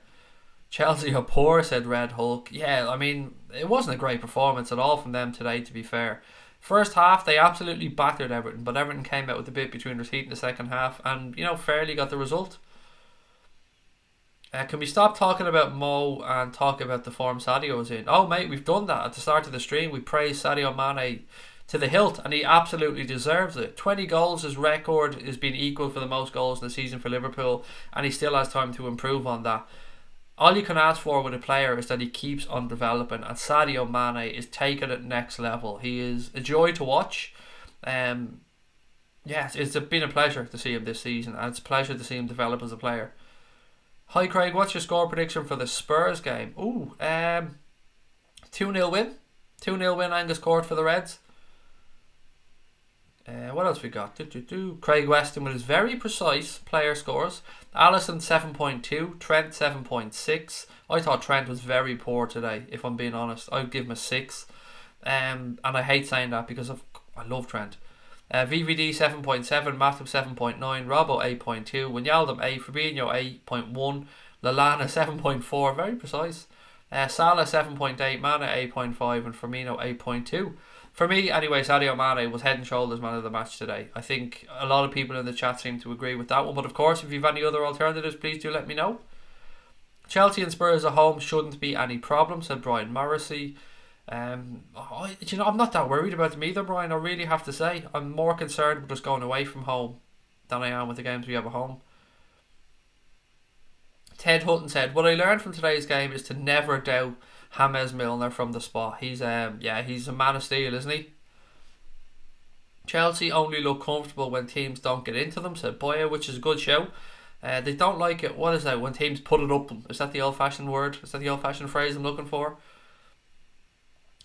Chelsea are poor, said Red Hulk. Yeah, I mean, it wasn't a great performance at all from them today, to be fair. First half, they absolutely battered Everton, but Everton came out with a bit between their teeth in the second half and, fairly got the result. Can we stop talking about Mo and talk about the form Sadio was in? Oh, mate, we've done that at the start of the stream. We praised Sadio Mane to the hilt, and he absolutely deserves it. 20 goals, his record has been equal for the most goals in the season for Liverpool, and he still has time to improve on that. All you can ask for with a player is that he keeps on developing, and Sadio Mane is taking it next level. He is a joy to watch. It's been a pleasure to see him this season, and it's a pleasure to see him develop as a player. Hi Craig, what's your score prediction for the Spurs game? 2-0 win. 2-0 win, Angus Court for the Reds. What else we got? Craig Weston with his very precise player scores. Alisson 7.2, Trent 7.6. I thought Trent was very poor today, if I'm being honest. I would give him a 6. And I hate saying that because I love Trent. VVD 7.7, Matip 7.9, Robbo 8.2, Wijnaldum 8, Fabinho 8.1, Lallana 7.4, very precise. Salah 7.8, Mane 8.5, and Firmino 8.2. For me, anyway, Sadio Mane was head and shoulders man of the match today. I think a lot of people in the chat seem to agree with that one, but of course, if you've any other alternatives, please do let me know. Chelsea and Spurs at home shouldn't be any problem, said Brian Morrissey. I'm not that worried about them either, Brian. I really have to say, I'm more concerned with just going away from home than I am with the games we have at home. Ted Hutton said, what I learned from today's game is to never doubt James Milner from the spot. He's a man of steel, isn't he? Chelsea only look comfortable when teams don't get into them, said Boya, which is a good show. They don't like it, what is that, when teams put it up them? Is that the old-fashioned word? Is that the old-fashioned phrase I'm looking for?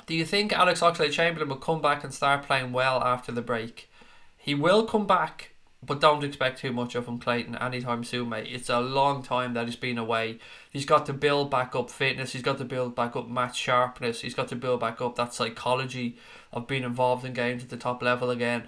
Do you think Alex Oxlade-Chamberlain will come back and start playing well after the break? He will come back, but don't expect too much of him, Clayton, anytime soon, mate. It's a long time that he's been away. He's got to build back up fitness. He's got to build back up match sharpness. He's got to build back up that psychology of being involved in games at the top level again.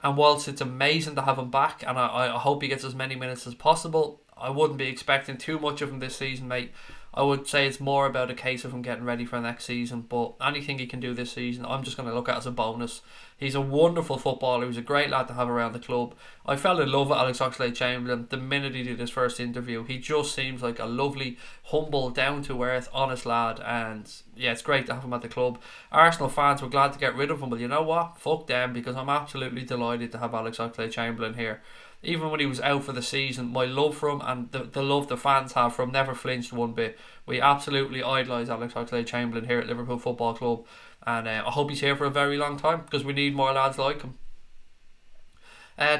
And whilst it's amazing to have him back, and I hope he gets as many minutes as possible, I wouldn't be expecting too much of him this season, mate. I would say it's more about a case of him getting ready for next season, but anything he can do this season, I'm just going to look at as a bonus. He's a wonderful footballer. He's a great lad to have around the club. I fell in love with Alex Oxlade-Chamberlain the minute he did his first interview. He just seems like a lovely, humble, down-to-earth, honest lad, and yeah, it's great to have him at the club. Arsenal fans were glad to get rid of him, but you know what? Fuck them, because I'm absolutely delighted to have Alex Oxlade-Chamberlain here. Even when he was out for the season, my love for him and the love the fans have for him never flinched one bit. We absolutely idolise Alex Oxlade-Chamberlain here at Liverpool Football Club, and I hope he's here for a very long time because we need more lads like him.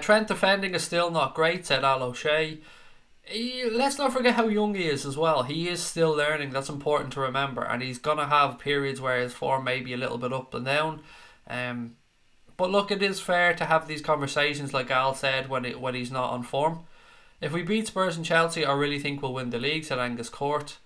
Trent defending is still not great, said Al O'Shea. Let's not forget how young he is as well. He is still learning, that's important to remember, and he's going to have periods where his form may be a little bit up and down. But look, it is fair to have these conversations, like Al said, when he's not on form. If we beat Spurs and Chelsea, I really think we'll win the league, said Angus Court.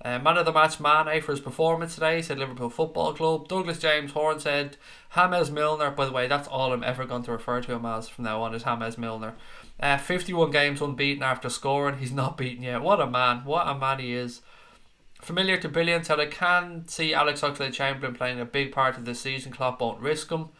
Man of the match, Mane, for his performance today, said Liverpool Football Club. Douglas James Horn said James Milner. By the way, that's all I'm ever going to refer to him as from now on, is James Milner. 51 games unbeaten after scoring. He's not beaten yet. What a man. What a man he is. Familiar to Billion said, I can see Alex Oxlade-Chamberlain playing a big part of this season. Klopp won't risk him.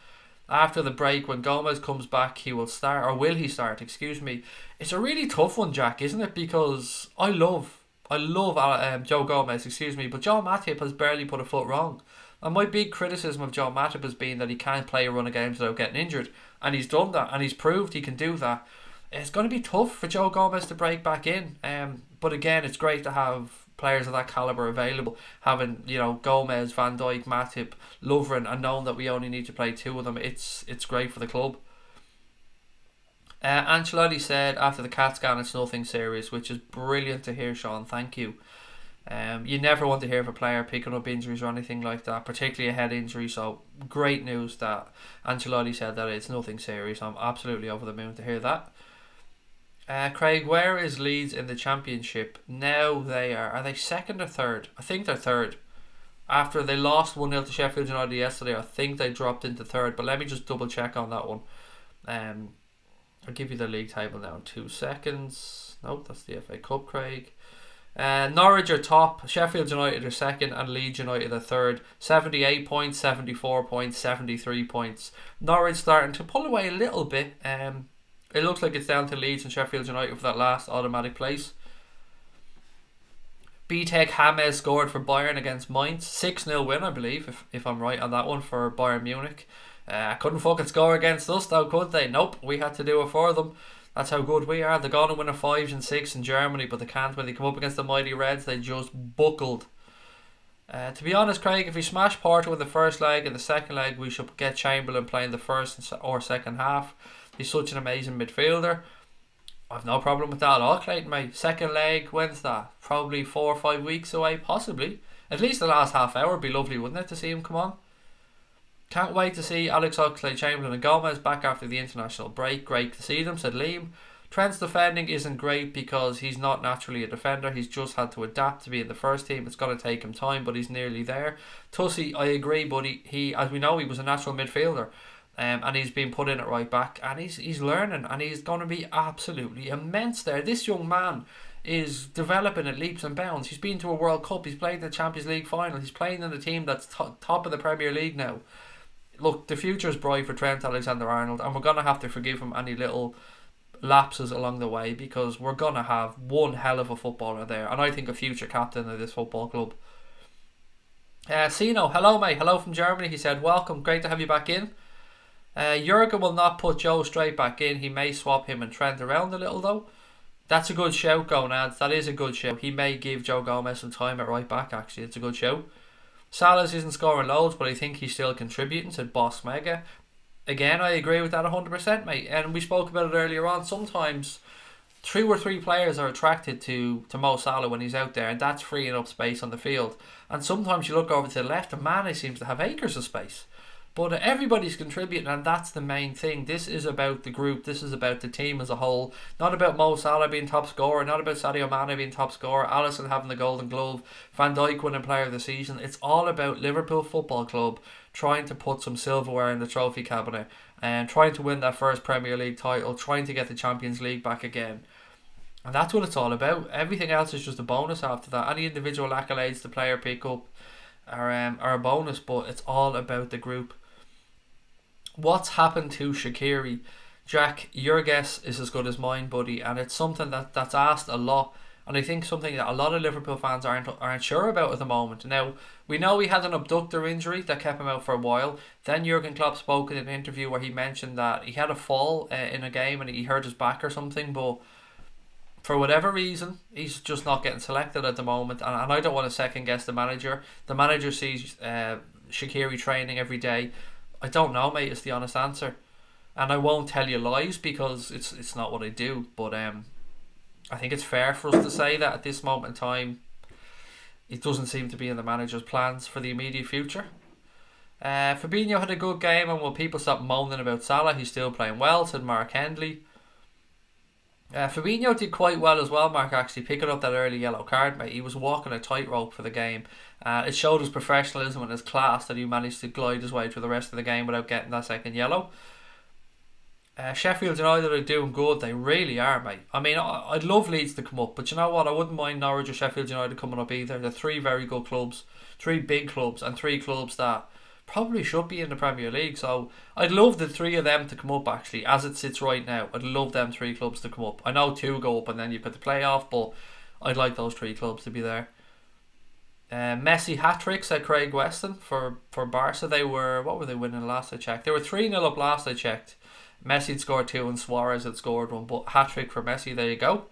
After the break, when Gomez comes back, he will start, or will he start, excuse me. It's a really tough one, Jack, isn't it? Because I love Joe Gomez, but Joe Matip has barely put a foot wrong. And my big criticism of Joe Matip has been that he can't play a run of games without getting injured. And he's done that, and he's proved he can do that. It's going to be tough for Joe Gomez to break back in. But again, it's great to have players of that calibre available, having Gomez, Van Dijk, Matip, Lovren, and knowing that we only need to play two of them, it's great for the club. Ancelotti said after the CAT scan it's nothing serious, which is brilliant to hear, Sean, thank you. You never want to hear of a player picking up injuries or anything like that, particularly a head injury. So great news that Ancelotti said that it's nothing serious. I'm absolutely over the moon to hear that. Craig, where is Leeds in the Championship? Now are they second or third? I think they're third. After they lost 1-0 to Sheffield United yesterday, I think they dropped into third. But let me just double check on that one. I'll give you the league table now in 2 seconds. Nope, that's the FA Cup, Craig. Norwich are top, Sheffield United are second, and Leeds United are third. 78 points, 74 points, 73 points. Norwich starting to pull away a little bit. It looks like it's down to Leeds and Sheffield United for that last automatic place. Bitek James scored for Bayern against Mainz. 6-0 win, I believe, if I'm right on that one, for Bayern Munich. Couldn't fucking score against us though, could they? Nope, we had to do it for them. That's how good we are. They're going to win a 5 and 6 in Germany, but they can't. When they come up against the mighty Reds, they just buckled. To be honest, Craig, if we smash Porto in the first leg, in the second leg we should get Chamberlain playing the first or second half. He's such an amazing midfielder. I've no problem with that at all, Clayton, mate. Second leg, when's that? Probably 4 or 5 weeks away, possibly. At least the last half hour would be lovely, wouldn't it, to see him come on? Can't wait to see Alex Oxlade-Chamberlain and Gomez back after the international break. Great to see them, said Liam. Trent's defending isn't great because he's not naturally a defender. He's just had to adapt to be in the first team. It's going to take him time, but he's nearly there. Tussie, I agree, but he as we know, he was a natural midfielder. And he's been put in at right back, and he's learning, and he's going to be absolutely immense there. This young man is developing at leaps and bounds. He's been to a World Cup. He's played in the Champions League final. He's playing in a team that's top of the Premier League now. Look, the future is bright for Trent Alexander-Arnold, and we're going to have to forgive him any little lapses along the way, because we're going to have one hell of a footballer there, and I think a future captain of this football club. Sino, hello mate, hello from Germany. He said, welcome, great to have you back in. Jurgen will not put Joe straight back in. He may swap him and Trent around a little though. That's a good shout, Gonads. That is a good shout. He may give Joe Gomez some time at right back, actually. It's a good shout. Salas isn't scoring loads, but I think he's still contributing, said Boss Mega. Again, I agree with that 100%, mate. And we spoke about it earlier on. Sometimes 2 or 3 players are attracted to Mo Salah when he's out there, and that's freeing up space on the field. And sometimes you look over to the left, and Mane seems to have acres of space. But everybody's contributing, and that's the main thing. This is about the group. This is about the team as a whole. Not about Mo Salah being top scorer. Not about Sadio Mane being top scorer. Alisson having the Golden Glove. Van Dijk winning Player of the Season. It's all about Liverpool Football Club trying to put some silverware in the trophy cabinet and trying to win that first Premier League title. Trying to get the Champions League back again. And that's what it's all about. Everything else is just a bonus after that. Any individual accolades the player pick up are a bonus, but it's all about the group. What's happened to Shaqiri? Jack, your guess is as good as mine, buddy, and it's something that's asked a lot, and I think something that a lot of Liverpool fans aren't sure about at the moment. Now, we know he had an abductor injury that kept him out for a while. Then Jurgen Klopp spoke in an interview where he mentioned that he had a fall in a game and he hurt his back or something, but for whatever reason, he's just not getting selected at the moment, and I don't want to second guess the manager. The manager sees Shaqiri training every day. I don't know, mate, is the honest answer. And I won't tell you lies because it's not what I do. But I think it's fair for us to say that at this moment in time, it doesn't seem to be in the manager's plans for the immediate future. Fabinho had a good game, and will people stop moaning about Salah? He's still playing well, said Mark Hendley. Fabinho did quite well as well, Mark, actually, picking up that early yellow card, mate. He was walking a tightrope for the game. It showed his professionalism and his class that he managed to glide his way through the rest of the game without getting that second yellow. Sheffield United are doing good. They really are, mate. I mean, I'd love Leeds to come up, but you know what? I wouldn't mind Norwich or Sheffield United coming up either. They're 3 very good clubs, 3 big clubs, and 3 clubs that probably should be in the Premier League. So I'd love the 3 of them to come up, actually, as it sits right now. I'd love them 3 clubs to come up. I know 2 go up and then you put the playoff, but I'd like those 3 clubs to be there. Messi hat-trick, said Craig Weston for Barca. They were, what were they winning last I checked? They were 3-0 up last I checked. Messi had scored 2 and Suarez had scored 1, but hat-trick for Messi, there you go.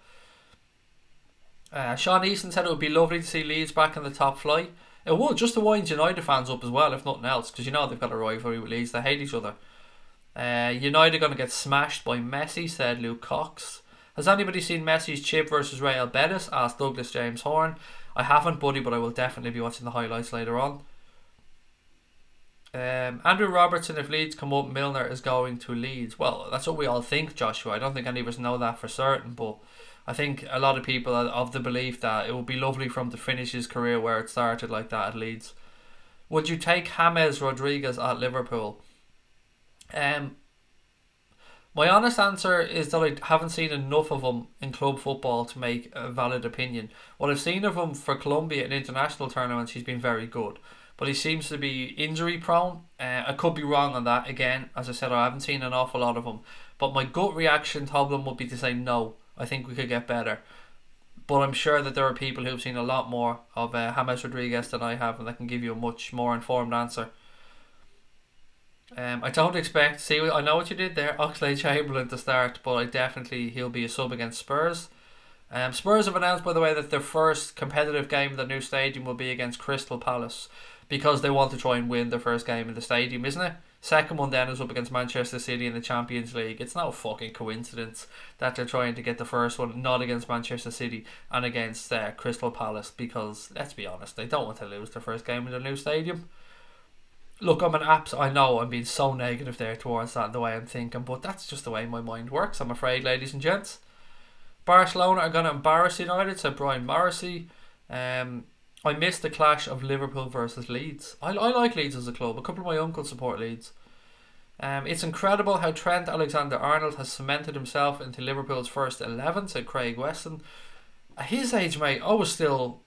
Sean Easton said it would be lovely to see Leeds back in the top flight. It would, just to wind United fans up as well, if nothing else, because you know they've got a rivalry with Leeds. They hate each other. United going to get smashed by Messi, said Luke Cox. Has anybody seen Messi's chip versus Real Betis? Asked Douglas James Horn. I haven't, buddy, but I will definitely be watching the highlights later on. Andrew Robertson, if Leeds come up, Milner is going to Leeds. Well, that's what we all think, Joshua. I don't think any of us know that for certain, but I think a lot of people are of the belief that it would be lovely for him to finish his career where it started, like that at Leeds. Would you take James Rodriguez at Liverpool? My honest answer is that I haven't seen enough of him in club football to make a valid opinion. What I've seen of him for Colombia in international tournaments, he's been very good. But he seems to be injury prone. I could be wrong on that. Again, as I said, I haven't seen an awful lot of him. But my gut reaction to him would be to say no. I think we could get better. But I'm sure that there are people who've seen a lot more of James Rodriguez than I have, and that can give you a much more informed answer. I don't expect... See, I know what you did there. Oxlade-Chamberlain to start, but he'll be a sub against Spurs. Spurs have announced, by the way, that their first competitive game in the new stadium will be against Crystal Palace, because they want to try and win their first game in the stadium, isn't it? Second one then is up against Manchester City in the Champions League. It's no fucking coincidence that they're trying to get the first one not against Manchester City and against Crystal Palace, because, let's be honest, they don't want to lose their first game in their new stadium. Look, I know I'm being so negative there towards that, the way I'm thinking, but that's just the way my mind works, I'm afraid, ladies and gents. Barcelona are going to embarrass United, said Brian Morrissey. I missed the clash of Liverpool versus Leeds. I like Leeds as a club. A couple of my uncles support Leeds. It's incredible how Trent Alexander-Arnold has cemented himself into Liverpool's first 11, said Craig Weston. At his age, mate, I was still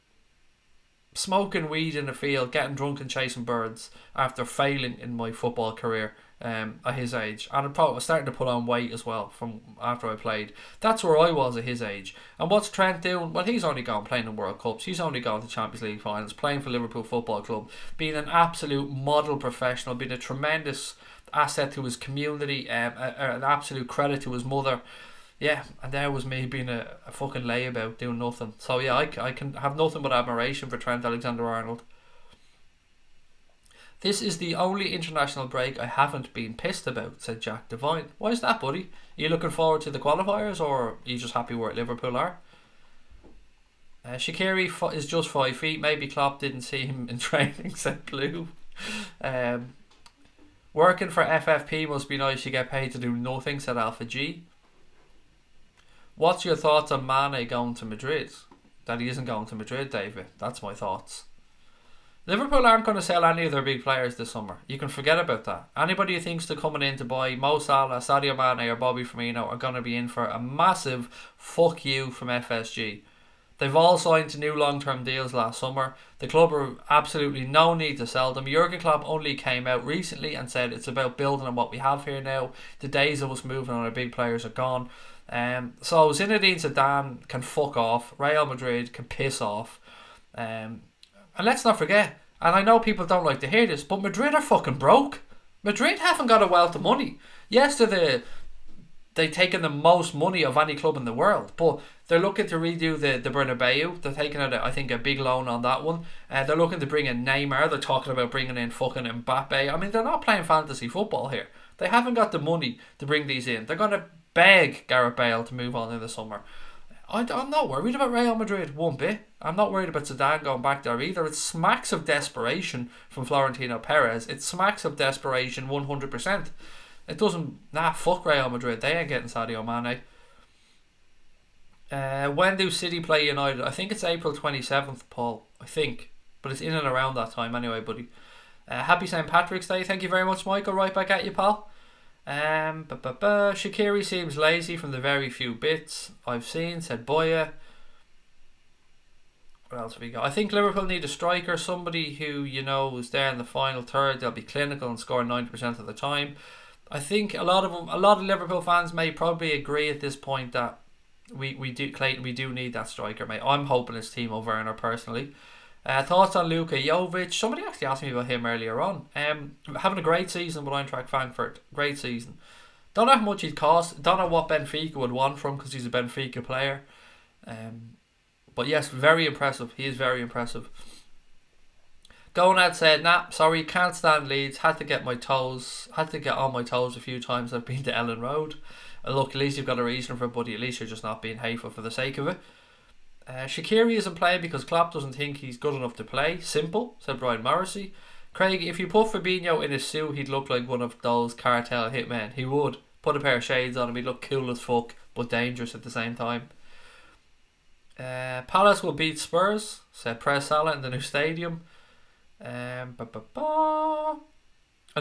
smoking weed in the field, getting drunk and chasing birds after failing in my football career at his age. And I was starting to put on weight as well from after I played. That's where I was at his age. And what's Trent doing? Well, he's only gone playing in World Cups. He's only gone to Champions League finals, playing for Liverpool Football Club, being an absolute model professional, being a tremendous asset to his community, an absolute credit to his mother. Yeah, and there was me being a fucking layabout doing nothing. So yeah, I can have nothing but admiration for Trent Alexander-Arnold. This is the only international break I haven't been pissed about, said Jack Devine. Why is that, buddy? Are you looking forward to the qualifiers, or are you just happy where Liverpool are? Shaqiri is just 5 feet. Maybe Klopp didn't see him in training, said Blue. Working for FFP must be nice. You get paid to do nothing, said Alpha G. What's your thoughts on Mane going to Madrid? That he isn't going to Madrid, David. That's my thoughts. Liverpool aren't going to sell any of their big players this summer. You can forget about that. Anybody who thinks they're coming in to buy Mo Salah, Sadio Mane or Bobby Firmino are going to be in for a massive fuck you from FSG. They've all signed new long-term deals last summer. The club are absolutely no need to sell them. Jurgen Klopp only came out recently and said it's about building on what we have here now. The days of us moving on our big players are gone. So Zinedine Zidane can fuck off. Real Madrid can piss off. And let's not forget, and I know people don't like to hear this, but Madrid are fucking broke. Madrid haven't got a wealth of money. Yes, they've taken the most money of any club in the world, but they're looking to redo the Bernabeu. They're taking out, I think, a big loan on that one. They're looking to bring in Neymar. They're talking about bringing in fucking Mbappe. I mean, they're not playing fantasy football here. They haven't got the money to bring these in. They're going to beg Gareth Bale to move on in the summer. I'm not worried about Real Madrid one bit. I'm not worried about Zidane going back there either. It smacks of desperation from Florentino Perez. It smacks of desperation 100%. It doesn't... fuck Real Madrid. They ain't getting Sadio Mane. When do City play United? I think it's April 27th, Paul. I think. But it's in and around that time anyway, buddy. Happy St. Patrick's Day. Thank you very much, Michael. Right back at you, pal. Shaqiri seems lazy from the very few bits I've seen, said Boya. What else have we got? I think Liverpool need a striker, somebody who, you know, is there in the final third. They'll be clinical and score 90% of the time. I think a lot of Liverpool fans may probably agree at this point that we do need that striker, mate. I'm hoping it's Timo Werner personally. Thoughts on Luka Jovic? Somebody actually asked me about him earlier on. Having a great season with Eintracht Frankfurt. Great season. Don't know how much he'd cost. Don't know what Benfica would want from him because he's a Benfica player. But yes, very impressive. He is very impressive. Gonad said, nah, sorry, can't stand Leeds. Had to get on my toes a few times. I've been to Ellen Road. Look, at least you've got a reason for it, buddy. At least you're just not being hateful for the sake of it. Shaqiri isn't playing because Klopp doesn't think he's good enough to play. Simple, said Brian Morrissey. Craig, if you put Fabinho in a suit, he'd look like one of those cartel hitmen. He would. Put a pair of shades on him, he'd look cool as fuck, but dangerous at the same time. Palace will beat Spurs, said Press Salah in the new stadium. I'd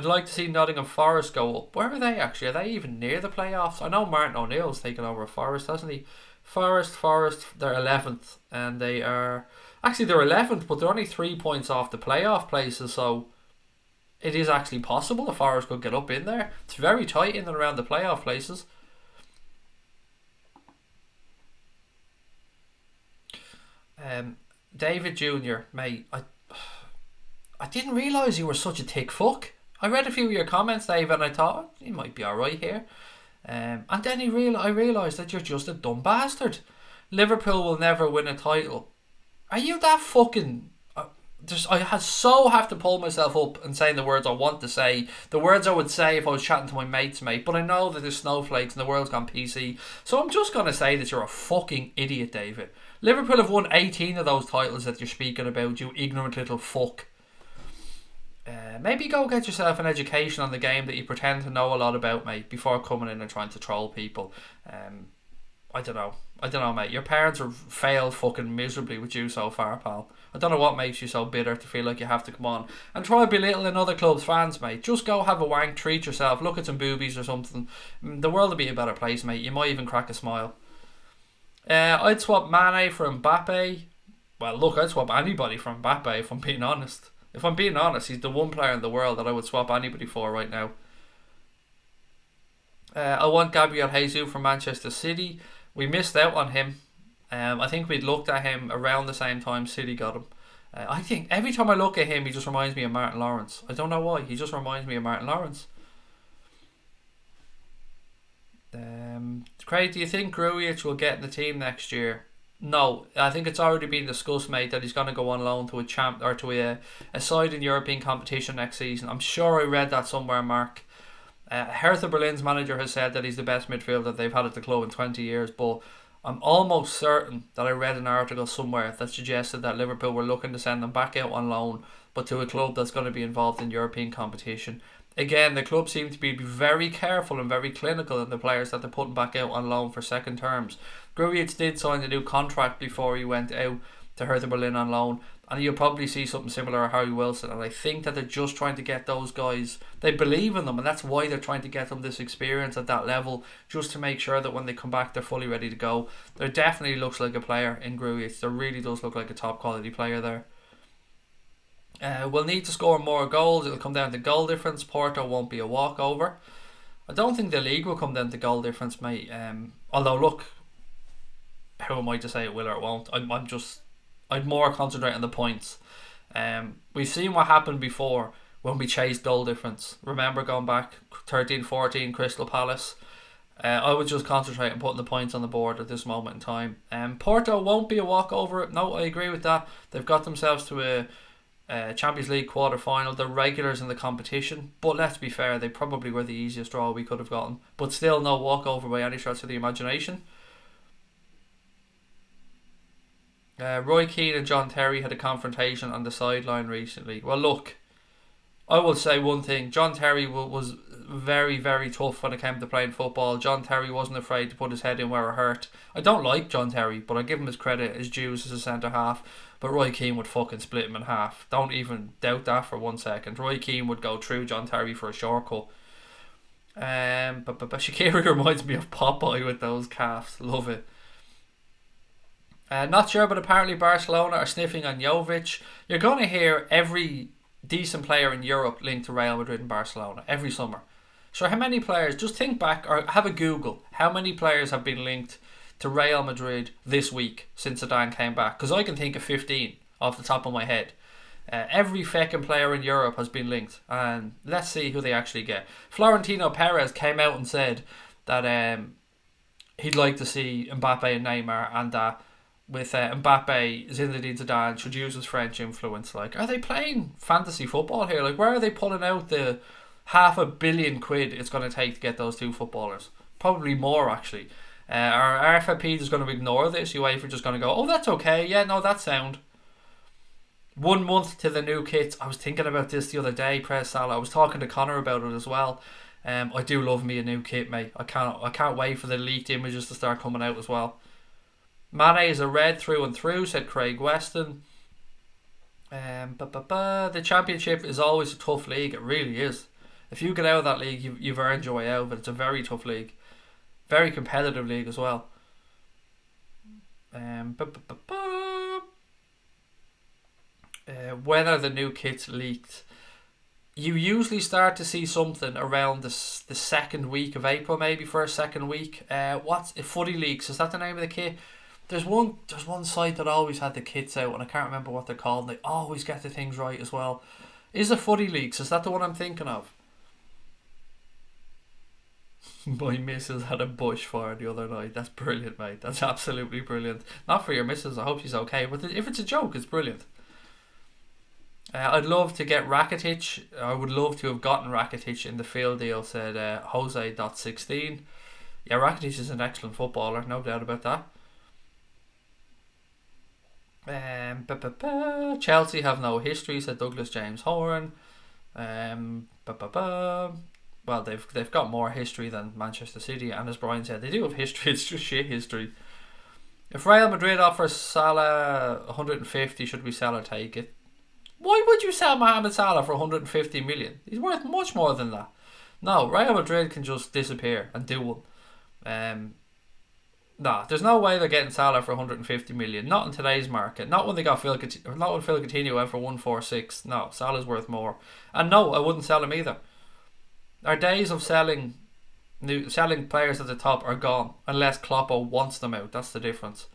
like to see Nottingham Forest go up. Where are they actually? Are they even near the playoffs? I know Martin O'Neill's taken over Forest, hasn't he? Forest, they're 11th, and they are... Actually, they're 11th, but they're only 3 points off the playoff places, so it is actually possible the Forest could get up in there. It's very tight in and around the playoff places. David Jr., mate, I didn't realise you were such a thick fuck. I read a few of your comments, Dave, and I thought, he might be alright here. And then I realised that you're just a dumb bastard. Liverpool will never win a title. Are you that fucking... I have to pull myself up and saying the words I want to say. The words I would say if I was chatting to my mates, mate. But I know that there's snowflakes and the world's gone PC. So I'm just going to say that you're a fucking idiot, David. Liverpool have won 18 of those titles that you're speaking about, you ignorant little fuck. Maybe go get yourself an education on the game that you pretend to know a lot about, mate, before coming in and trying to troll people. I don't know, mate. Your parents have failed fucking miserably with you so far, pal. I don't know what makes you so bitter to feel like you have to come on and try belittling other clubs' fans, mate. Just go have a wank, treat yourself, look at some boobies or something. The world will be a better place, mate. You might even crack a smile. I'd swap Mane for Mbappe. Well, look, I'd swap anybody for Mbappe, if I'm being honest. If I'm being honest, he's the one player in the world that I would swap anybody for right now. I want Gabriel Jesus from Manchester City. We missed out on him. I think we'd looked at him around the same time City got him. I think every time I look at him, he just reminds me of Martin Lawrence. I don't know why. He just reminds me of Martin Lawrence. Craig, do you think Grujic will get in the team next year? No, I think it's already been discussed, mate, that he's going to go on loan to a side in European competition next season. I'm sure I read that somewhere, Mark. Hertha Berlin's manager has said that he's the best midfielder they've had at the club in 20 years, but I'm almost certain that I read an article somewhere that suggested that Liverpool were looking to send him back out on loan, but to a club that's going to be involved in European competition. Again, the club seem to be very careful and very clinical in the players that they're putting back out on loan for second terms. Grujic did sign a new contract before he went out to Hertha Berlin on loan, and you'll probably see something similar to Harry Wilson, and I think that they're just trying to get those guys, they believe in them, and that's why they're trying to get them this experience at that level, just to make sure that when they come back they're fully ready to go. There definitely looks like a player in Grujic. There really does look like a top quality player there. We'll need to score more goals. It'll come down to goal difference. Porto won't be a walkover. I don't think the league will come down to goal difference, mate. Although look, who am I to say it will or it won't? I'd more concentrate on the points. We've seen what happened before when we chased goal difference. Remember going back 13-14 Crystal Palace. I would just concentrate on putting the points on the board at this moment in time. Porto won't be a walkover. No, I agree with that. They've got themselves to a Champions League quarter-final. They're regulars in the competition, but let's be fair, they probably were the easiest draw we could have gotten, but still no walkover by any stretch of the imagination. Roy Keane and John Terry had a confrontation on the sideline recently. Well, look, I will say one thing. John Terry was very, very tough when it came to playing football. John Terry wasn't afraid to put his head in where it hurt. I don't like John Terry, but I give him his credit, his dues as a centre-half. But Roy Keane would fucking split him in half. Don't even doubt that for 1 second. Roy Keane would go through John Terry for a shortcut. But Shaqiri reminds me of Popeye with those calves. Love it. Not sure, but apparently Barcelona are sniffing on Jovic. You're going to hear every decent player in Europe linked to Real Madrid and Barcelona every summer. So how many players, just think back or have a Google, how many players have been linked to Real Madrid this week since Zidane came back? Because I can think of 15 off the top of my head. Every fucking player in Europe has been linked, and let's see who they actually get. Florentino Perez came out and said that he'd like to see Mbappe and Neymar, and that with Mbappe, Zinedine Zidane should use his French influence. Like, are they playing fantasy football here? Like, where are they pulling out the £500 million it's going to take to get those two footballers? Probably more, actually. Our RFP is going to ignore this. UEFA are just going to go, oh, that's okay. Yeah, no, that's sound. 1 month to the new kits. I was thinking about this the other day, Press Salah. I was talking to Connor about it as well. I do love me a new kit, mate. I can't wait for the leaked images to start coming out as well. Mane is a red through and through, said Craig Weston. The Championship is always a tough league. It really is. If you get out of that league, you've earned your way out. But it's a very tough league, very competitive league as well. When are the new kits leaked? You usually start to see something around the second week of April, maybe first, second week. What's Footy Leaks? Is that the name of the kit? There's one site that always had the kits out, and I can't remember what they're called. And they always get the things right as well. Is it Footy Leaks? Is that the one I'm thinking of? My missus had a bush fire the other night. That's brilliant, mate. That's absolutely brilliant. Not for your missus. I hope she's okay. But if it's a joke, it's brilliant. I'd love to get Rakitic. I would love to have gotten Rakitic in the field deal, said Jose.16. Yeah, Rakitic is an excellent footballer, no doubt about that. Chelsea have no history, said Douglas James Horan. Well, they've got more history than Manchester City, and as Brian said, they do have history. It's just shit history. If Real Madrid offers Salah 150, should we sell or take it? Why would you sell Mohamed Salah for 150 million? He's worth much more than that. No, Real Madrid can just disappear and do one. Nah, there's no way they're getting Salah for 150 million. Not in today's market. Not when they got Phil Coutinho went for 146. No, Salah's worth more. And no, I wouldn't sell him either. Our days of selling players at the top are gone, unless Kloppo wants them out. That's the difference.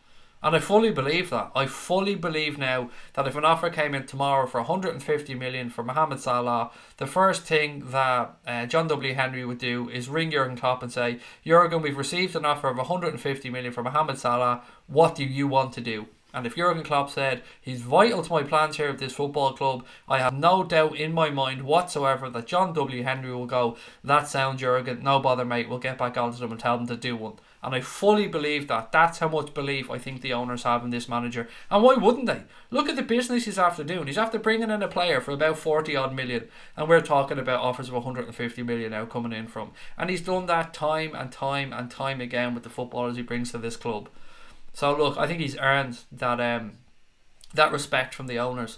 And I fully believe that. I fully believe now that if an offer came in tomorrow for 150 million for Mohamed Salah, the first thing that John W. Henry would do is ring Jurgen Klopp and say, Jurgen, we've received an offer of 150 million for Mohamed Salah. What do you want to do? And if Jurgen Klopp said, he's vital to my plans here at this football club, I have no doubt in my mind whatsoever that John W. Henry will go, that sounds Jurgen, no bother mate, we'll get back onto them and tell them to do one. And I fully believe that. That's how much belief I think the owners have in this manager. And why wouldn't they? Look at the business he's after doing. He's after bringing in a player for about 40 odd million. And we're talking about offers of 150 million now coming in from. And he's done that time and time and time again with the footballers he brings to this club. So look, I think he's earned that respect from the owners.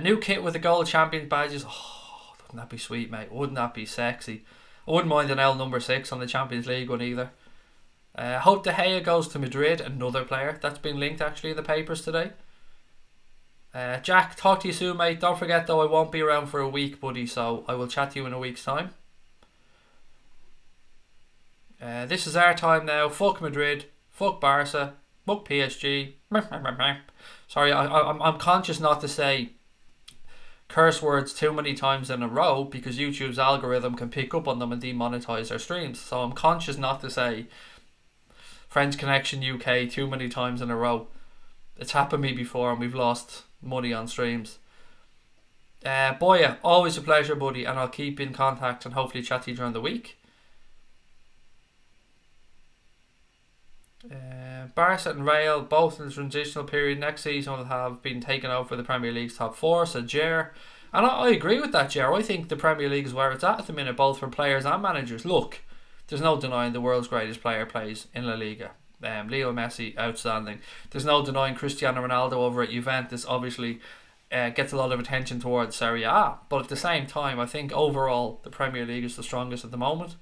New kit with the gold champion badges. Oh, wouldn't that be sweet, mate? Wouldn't that be sexy? I wouldn't mind an L number 6 on the Champions League one either. Hope De Gea goes to Madrid. Another player that's been linked actually in the papers today. Jack, talk to you soon, mate. Don't forget though, I won't be around for a week, buddy, so I will chat to you in a week's time. This is our time now. Fuck Madrid. Fuck Barca. Fuck PSG. Sorry, I'm conscious not to say curse words too many times in a row because YouTube's algorithm can pick up on them and demonetize our streams. So I'm conscious not to say French Connection UK too many times in a row. It's happened to me before and we've lost money on streams. Boya, always a pleasure, buddy, and I'll keep in contact and hopefully chat to you during the week. Barca and Real both in the transitional period next season will have been taken over for the Premier League's top 4, said Jer. And I agree with that, Jer. I think the Premier League is where it's at the minute, both for players and managers. Look, there's no denying the world's greatest player plays in La Liga. Leo Messi, outstanding. There's no denying Cristiano Ronaldo over at Juventus obviously gets a lot of attention towards Serie A. But at the same time, I think overall the Premier League is the strongest at the moment.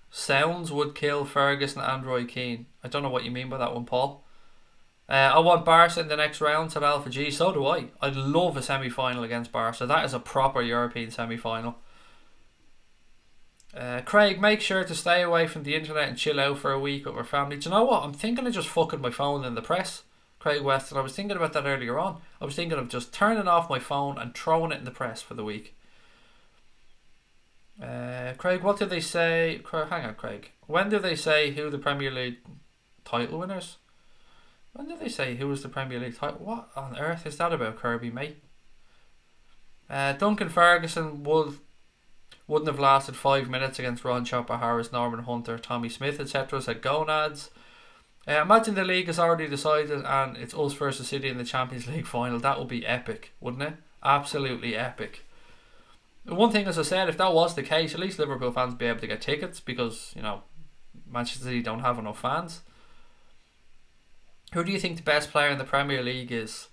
Sounds would kill Ferguson and Roy Keane. I don't know what you mean by that one, Paul. I want Barca in the next round, said Alpha G. So do I. I'd love a semi-final against Barca. That is a proper European semi-final. Craig, make sure to stay away from the internet and chill out for a week with our family. Do you know what? I'm thinking of just fucking my phone in the press, Craig Weston. I was thinking about that earlier on. I was thinking of just turning off my phone and throwing it in the press for the week. Craig, what did they say? Hang on, Craig. When did they say who the Premier League title winners? When did they say who was the Premier League title? What on earth is that about, Kirby, mate? Duncan Ferguson Wouldn't have lasted 5 minutes against Ron Chopper Harris, Norman Hunter, Tommy Smith, etc. Said gonads. Imagine the league is already decided and it's us versus City in the Champions League final. That would be epic, wouldn't it? Absolutely epic. One thing, as I said, if that was the case, at least Liverpool fans would be able to get tickets because, you know, Manchester City don't have enough fans. Who do you think the best player in the Premier League is?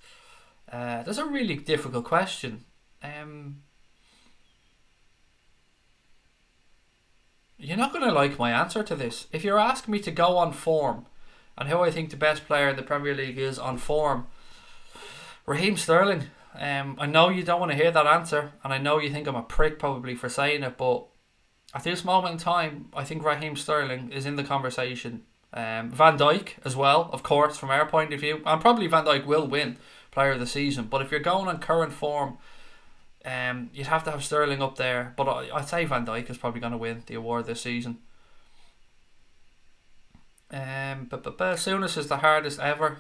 That's a really difficult question. You're not going to like my answer to this. If you're asking me to go on form and who I think the best player in the Premier League is on form, Raheem Sterling. I know you don't want to hear that answer, and I know you think I'm a prick probably for saying it, but at this moment in time, I think Raheem Sterling is in the conversation. Van Dijk as well, of course, from our point of view, and probably Van Dijk will win Player of the Season. But if you're going on current form, you'd have to have Sterling up there. But I'd say Van Dijk is probably going to win the award this season. But Souness is the hardest ever.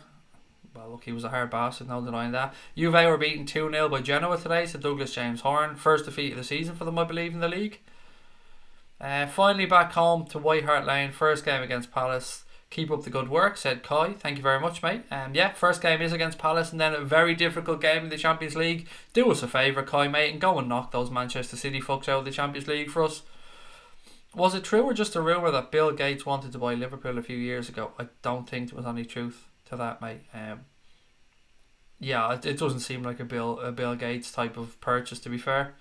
Well, look, he was a hard bastard, no denying that. Juve were beaten 2-0 by Genoa today, said Douglas James Horn. First defeat of the season for them, I believe, in the league. Finally back home to White Hart Lane. First game against Palace. Keep up the good work, said Kai. Thank you very much, mate. Yeah, first game is against Palace and then a very difficult game in the Champions League. Do us a favour, Kai, mate, and go and knock those Manchester City fucks out of the Champions League for us. Was it true or just a rumour that Bill Gates wanted to buy Liverpool a few years ago? I don't think there was any truth to that, mate. Yeah, it doesn't seem like a Bill Gates type of purchase, to be fair.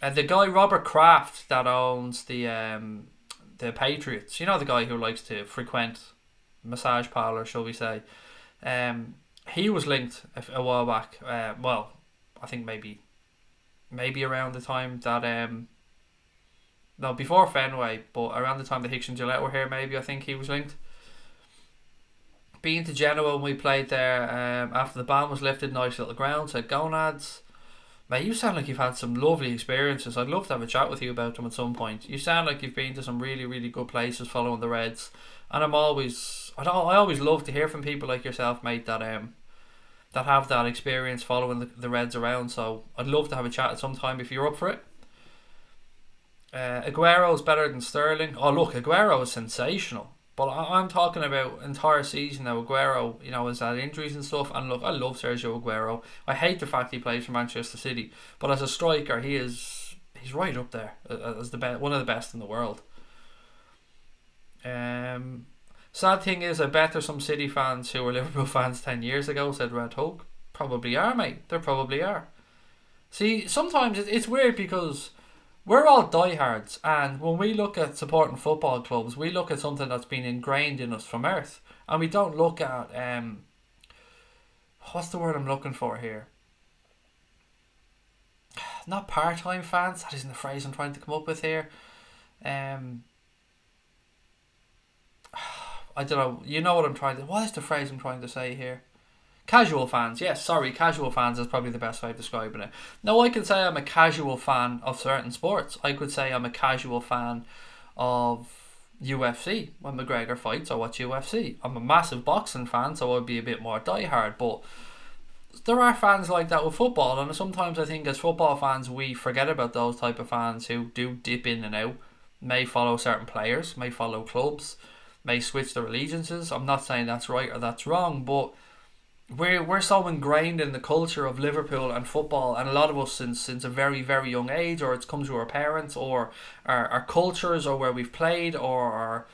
And the guy Robert Kraft that owns the Patriots, you know, the guy who likes to frequent massage parlours, shall we say, he was linked a while back. Well, I think maybe around the time that no, before Fenway, but around the time that Hicks and Gillette were here, maybe I think he was linked. Being to Genoa when we played there, after the ban was lifted, nice little ground, said gonads. Mate, you sound like you've had some lovely experiences. I'd love to have a chat with you about them at some point. You sound like you've been to some really, really good places following the Reds, and I always love to hear from people like yourself, mate, that have that experience following the Reds around. So I'd love to have a chat at some time if you're up for it. Aguero is better than Sterling. Oh look, Aguero is sensational. But I'm talking about entire season now. Aguero, you know, has had injuries and stuff. And look, I love Sergio Aguero. I hate the fact he plays for Manchester City. But as a striker, he's right up there as one of the best in the world. Sad thing is, I bet there's some City fans who were Liverpool fans 10 years ago, said Red Hulk. Probably are, mate. There probably are. See, sometimes it's weird because we're all diehards, and when we look at supporting football clubs, we look at something that's been ingrained in us from Earth, and we don't look at what's the word I'm looking for here? Not part-time fans. That isn't the phrase I'm trying to come up with here. I don't know. You know what I'm trying to. What is the phrase I'm trying to say here? Casual fans, yes, sorry, casual fans is probably the best way of describing it. Now, I can say I'm a casual fan of certain sports. I could say I'm a casual fan of UFC. When McGregor fights, I watch UFC. I'm a massive boxing fan, so I'd be a bit more diehard. But there are fans like that with football, and sometimes I think as football fans, we forget about those type of fans who do dip in and out, may follow certain players, may follow clubs, may switch their allegiances. I'm not saying that's right or that's wrong, but we're so ingrained in the culture of Liverpool and football, and a lot of us since a very, very young age, or it's come through our parents or our cultures, or where we've played, or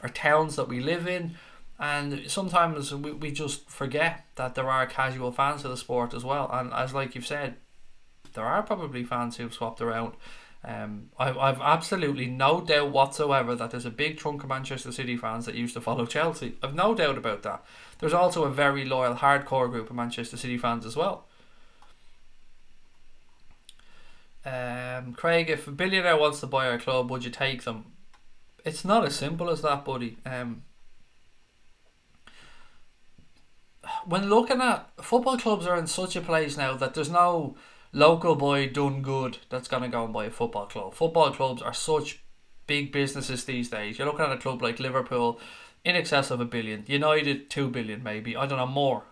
our towns that we live in. And sometimes we just forget that there are casual fans of the sport as well. And as like you've said, there are probably fans who've swapped around. I've absolutely no doubt whatsoever that there's a big chunk of Manchester City fans that used to follow Chelsea. I've no doubt about that. There's also a very loyal, hardcore group of Manchester City fans as well. Craig, if a billionaire wants to buy our club, would you take them? It's not as simple as that, buddy. When looking at football clubs are in such a place now that there's no local boy done good that's going to go and buy a football club. Football clubs are such big businesses these days. You're looking at a club like Liverpool, in excess of $1 billion. United, 2 billion maybe. I don't know, more.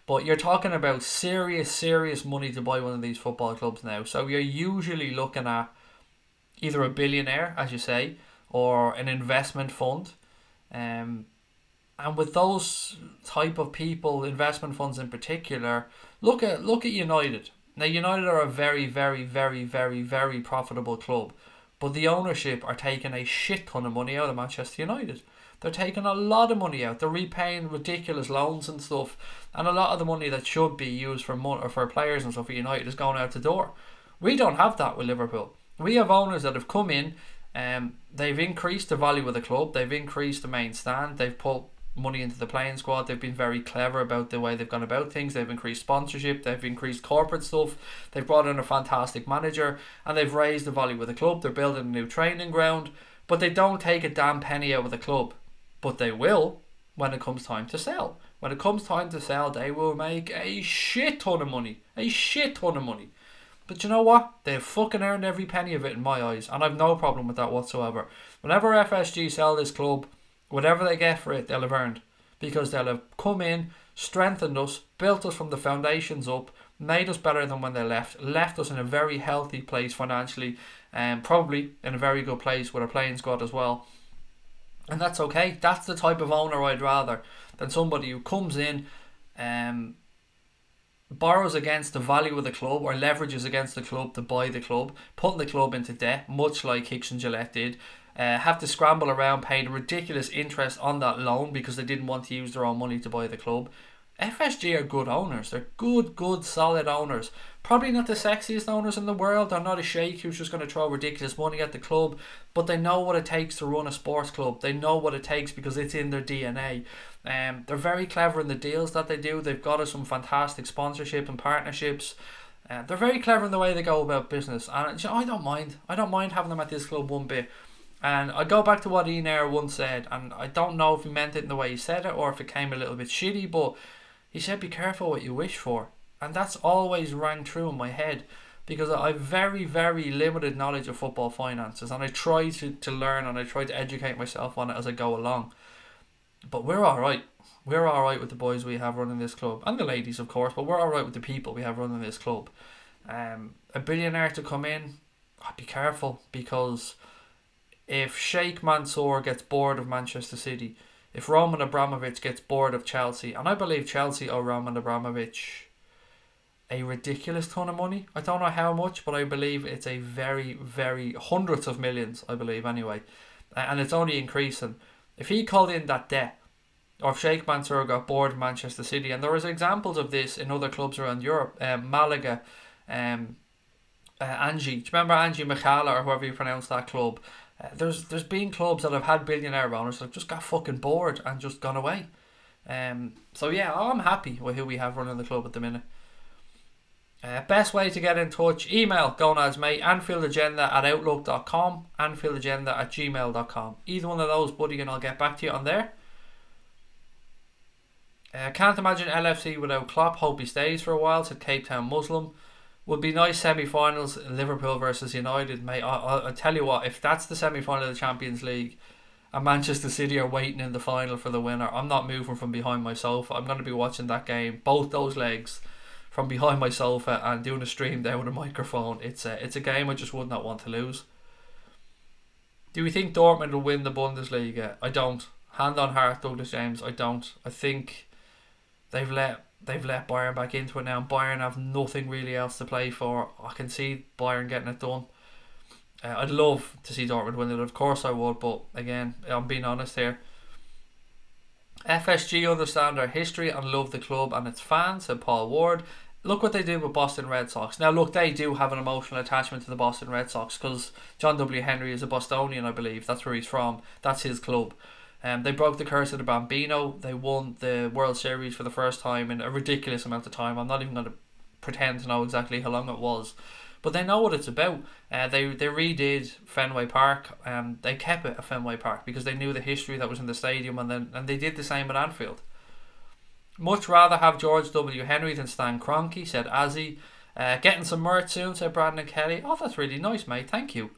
But you're talking about serious money to buy one of these football clubs now. So you're usually looking at either a billionaire, as you say, or an investment fund. And with those type of people, investment funds in particular, look at United. Now, United are a very, very, very, very, very profitable club, but the ownership are taking a shit ton of money out of Manchester United. They're taking a lot of money out. They're repaying ridiculous loans and stuff, and a lot of the money that should be used for money or for players and stuff for United is going out the door. We don't have that with Liverpool. We have owners that have come in, they've increased the value of the club, they've increased the main stand, they've put money into the playing squad, they've been very clever about the way they've gone about things, they've increased sponsorship, they've increased corporate stuff, they've brought in a fantastic manager, and they've raised the value of the club. They're building a new training ground, but they don't take a damn penny out of the club. But they will when it comes time to sell. When it comes time to sell, they will make a shit ton of money. A shit ton of money. But you know what? They've fucking earned every penny of it in my eyes, and I've no problem with that whatsoever. Whenever FSG sell this club, whatever they get for it, they'll have earned. Because they'll have come in, strengthened us, built us from the foundations up, made us better than when they left us in a very healthy place financially, and probably in a very good place with a playing squad as well. And that's okay. That's the type of owner I'd rather than somebody who comes in, borrows against the value of the club or leverages against the club to buy the club, putting the club into debt, much like Hicks and Gillette did. Have to scramble around paying ridiculous interest on that loan because they didn't want to use their own money to buy the club. FSG are good owners. They're good, solid owners. Probably not the sexiest owners in the world. They're not a sheikh who's just going to throw ridiculous money at the club, but they know what it takes to run a sports club. They know what it takes because it's in their DNA. They're very clever in the deals that they do. They've got us some fantastic sponsorship and partnerships. They're very clever in the way they go about business, and you know, I don't mind. I don't mind having them at this club one bit. And I go back to what Enair once said, and I don't know if he meant it in the way he said it or if it came a little bit shitty, but he said, be careful what you wish for. And that's always rang true in my head because I have very, very limited knowledge of football finances, and I try to learn and I try to educate myself on it as I go along. But we're alright. We're alright with the boys we have running this club, and the ladies of course, but we're alright with the people we have running this club. A billionaire to come in, I'd be careful, because if Sheikh Mansour gets bored of Manchester City, if Roman Abramovich gets bored of Chelsea, and I believe Chelsea owe Roman Abramovich a ridiculous ton of money. I don't know how much, but I believe it's a very, very hundreds of millions, I believe anyway. And it's only increasing. If he called in that debt, or if Sheikh Mansour got bored of Manchester City, and there was examples of this in other clubs around Europe, Malaga, Angie, do you remember Angie Michala, or whoever you pronounce that club? There's been clubs that have had billionaire owners that just got fucking bored and just gone away. So yeah, I'm happy with who we have running the club at the minute. Best way to get in touch, email gonadsmate, AnfieldAgenda@outlook.com, AnfieldAgenda@gmail.com. Either one of those, buddy, and I'll get back to you on there. Can't imagine LFC without Klopp. Hope he stays for a while, said Cape Town Muslim. Would be nice semi-finals, Liverpool versus United, mate. I'll tell you what, if that's the semi-final of the Champions League and Manchester City are waiting in the final for the winner, I'm not moving from behind my sofa. I'm going to be watching that game, both those legs, from behind my sofa and doing a stream there with a microphone. It's a game I just would not want to lose. Do we think Dortmund will win the Bundesliga? I don't. Hand on heart, Douglas James, I don't. I think they've let Bayern back into it now, and Bayern have nothing really else to play for. I can see Bayern getting it done. I'd love to see Dortmund win it, of course I would, but again, I'm being honest here. FSG understand our history and love the club and its fans, said Paul Ward. Look what they did with Boston Red Sox. Now look, they do have an emotional attachment to the Boston Red Sox because John W. Henry is a Bostonian, I believe. That's where he's from. That's his club. They broke the curse of the Bambino. They won the World Series for the first time in a ridiculous amount of time. I'm not even going to pretend to know exactly how long it was, but they know what it's about. They redid Fenway Park. They kept it at Fenway Park because they knew the history that was in the stadium, and they did the same at Anfield. Much rather have George W. Henry than Stan Kroenke, said Azzy. Getting some merch soon, said Brandon Kelly. Oh, that's really nice, mate. Thank you.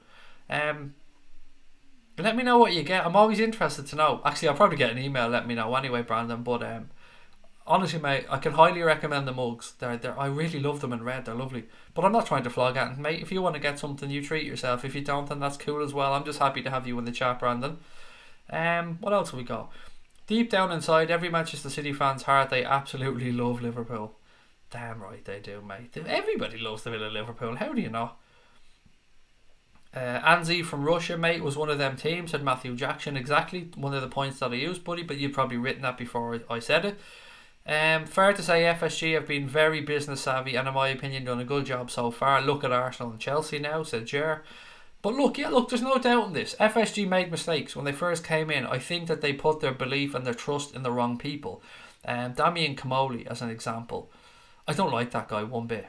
Let me know what you get. I'm always interested to know. Actually, I'll probably get an email. Let me know anyway, Brandon. But Honestly, mate, I can highly recommend the mugs. I really love them in red. They're lovely. But I'm not trying to flog at it, mate. If you want to get something, you treat yourself. If you don't, then that's cool as well. I'm just happy to have you in the chat, Brandon. What else have we got? Deep down inside every Manchester City fan's heart, they absolutely love Liverpool. Damn right they do, mate. Everybody loves the Villa Liverpool. How do you not? Anzi from Russia, mate, was one of them teams, said Matthew Jackson. Exactly one of the points that I used, buddy, but you'd probably written that before I said it. Fair to say FSG have been very business savvy and in my opinion done a good job so far. Look at Arsenal and Chelsea now, said Jer. But look, there's no doubt in this. FSG made mistakes when they first came in. I think that they put their belief and their trust in the wrong people. Damien Kamoli as an example. I don't like that guy one bit.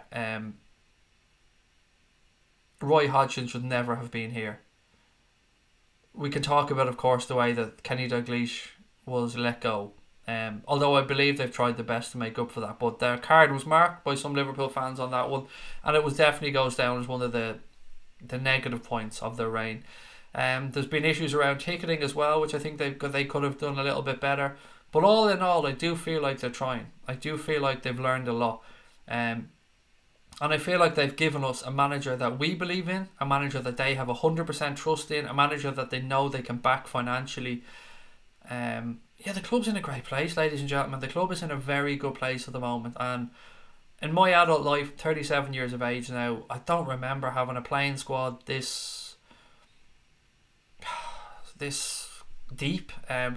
Roy Hodgson should never have been here. We can talk about, of course, the way that Kenny Dalglish was let go. Although I believe they've tried their best to make up for that. But their card was marked by some Liverpool fans on that one. And it was definitely goes down as one of the negative points of their reign. There's been issues around ticketing as well, which I think they could have done a little bit better. But all in all, I do feel like they're trying. I do feel like they've learned a lot. And I feel like they've given us a manager that we believe in, a manager that they have 100% trust in, a manager that they know they can back financially. Yeah, the club's in a great place, ladies and gentlemen. The club is in a very good place at the moment. And in my adult life, 37 years of age now, I don't remember having a playing squad this deep.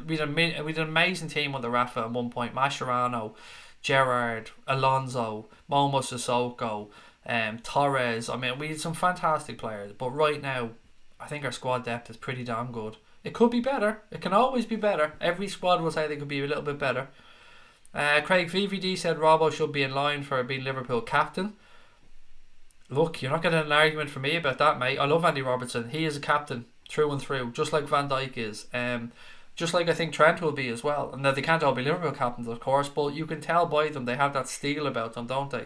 We had an amazing team under Rafa at one point. Mascherano, Gerrard, Alonso, Momo Sissoko, Torres. I mean, we had some fantastic players, but right now I think our squad depth is pretty damn good. It could be better. It can always be better. Every squad will say they could be a little bit better. Craig VVD said Robbo should be in line for being Liverpool captain. Look, you're not getting an argument from me about that, mate. I love Andy Robertson. He is a captain through and through, just like Van Dijk is. Just like I think Trent will be as well. And now they can't all be Liverpool captains, of course, but you can tell by them they have that steel about them, don't they?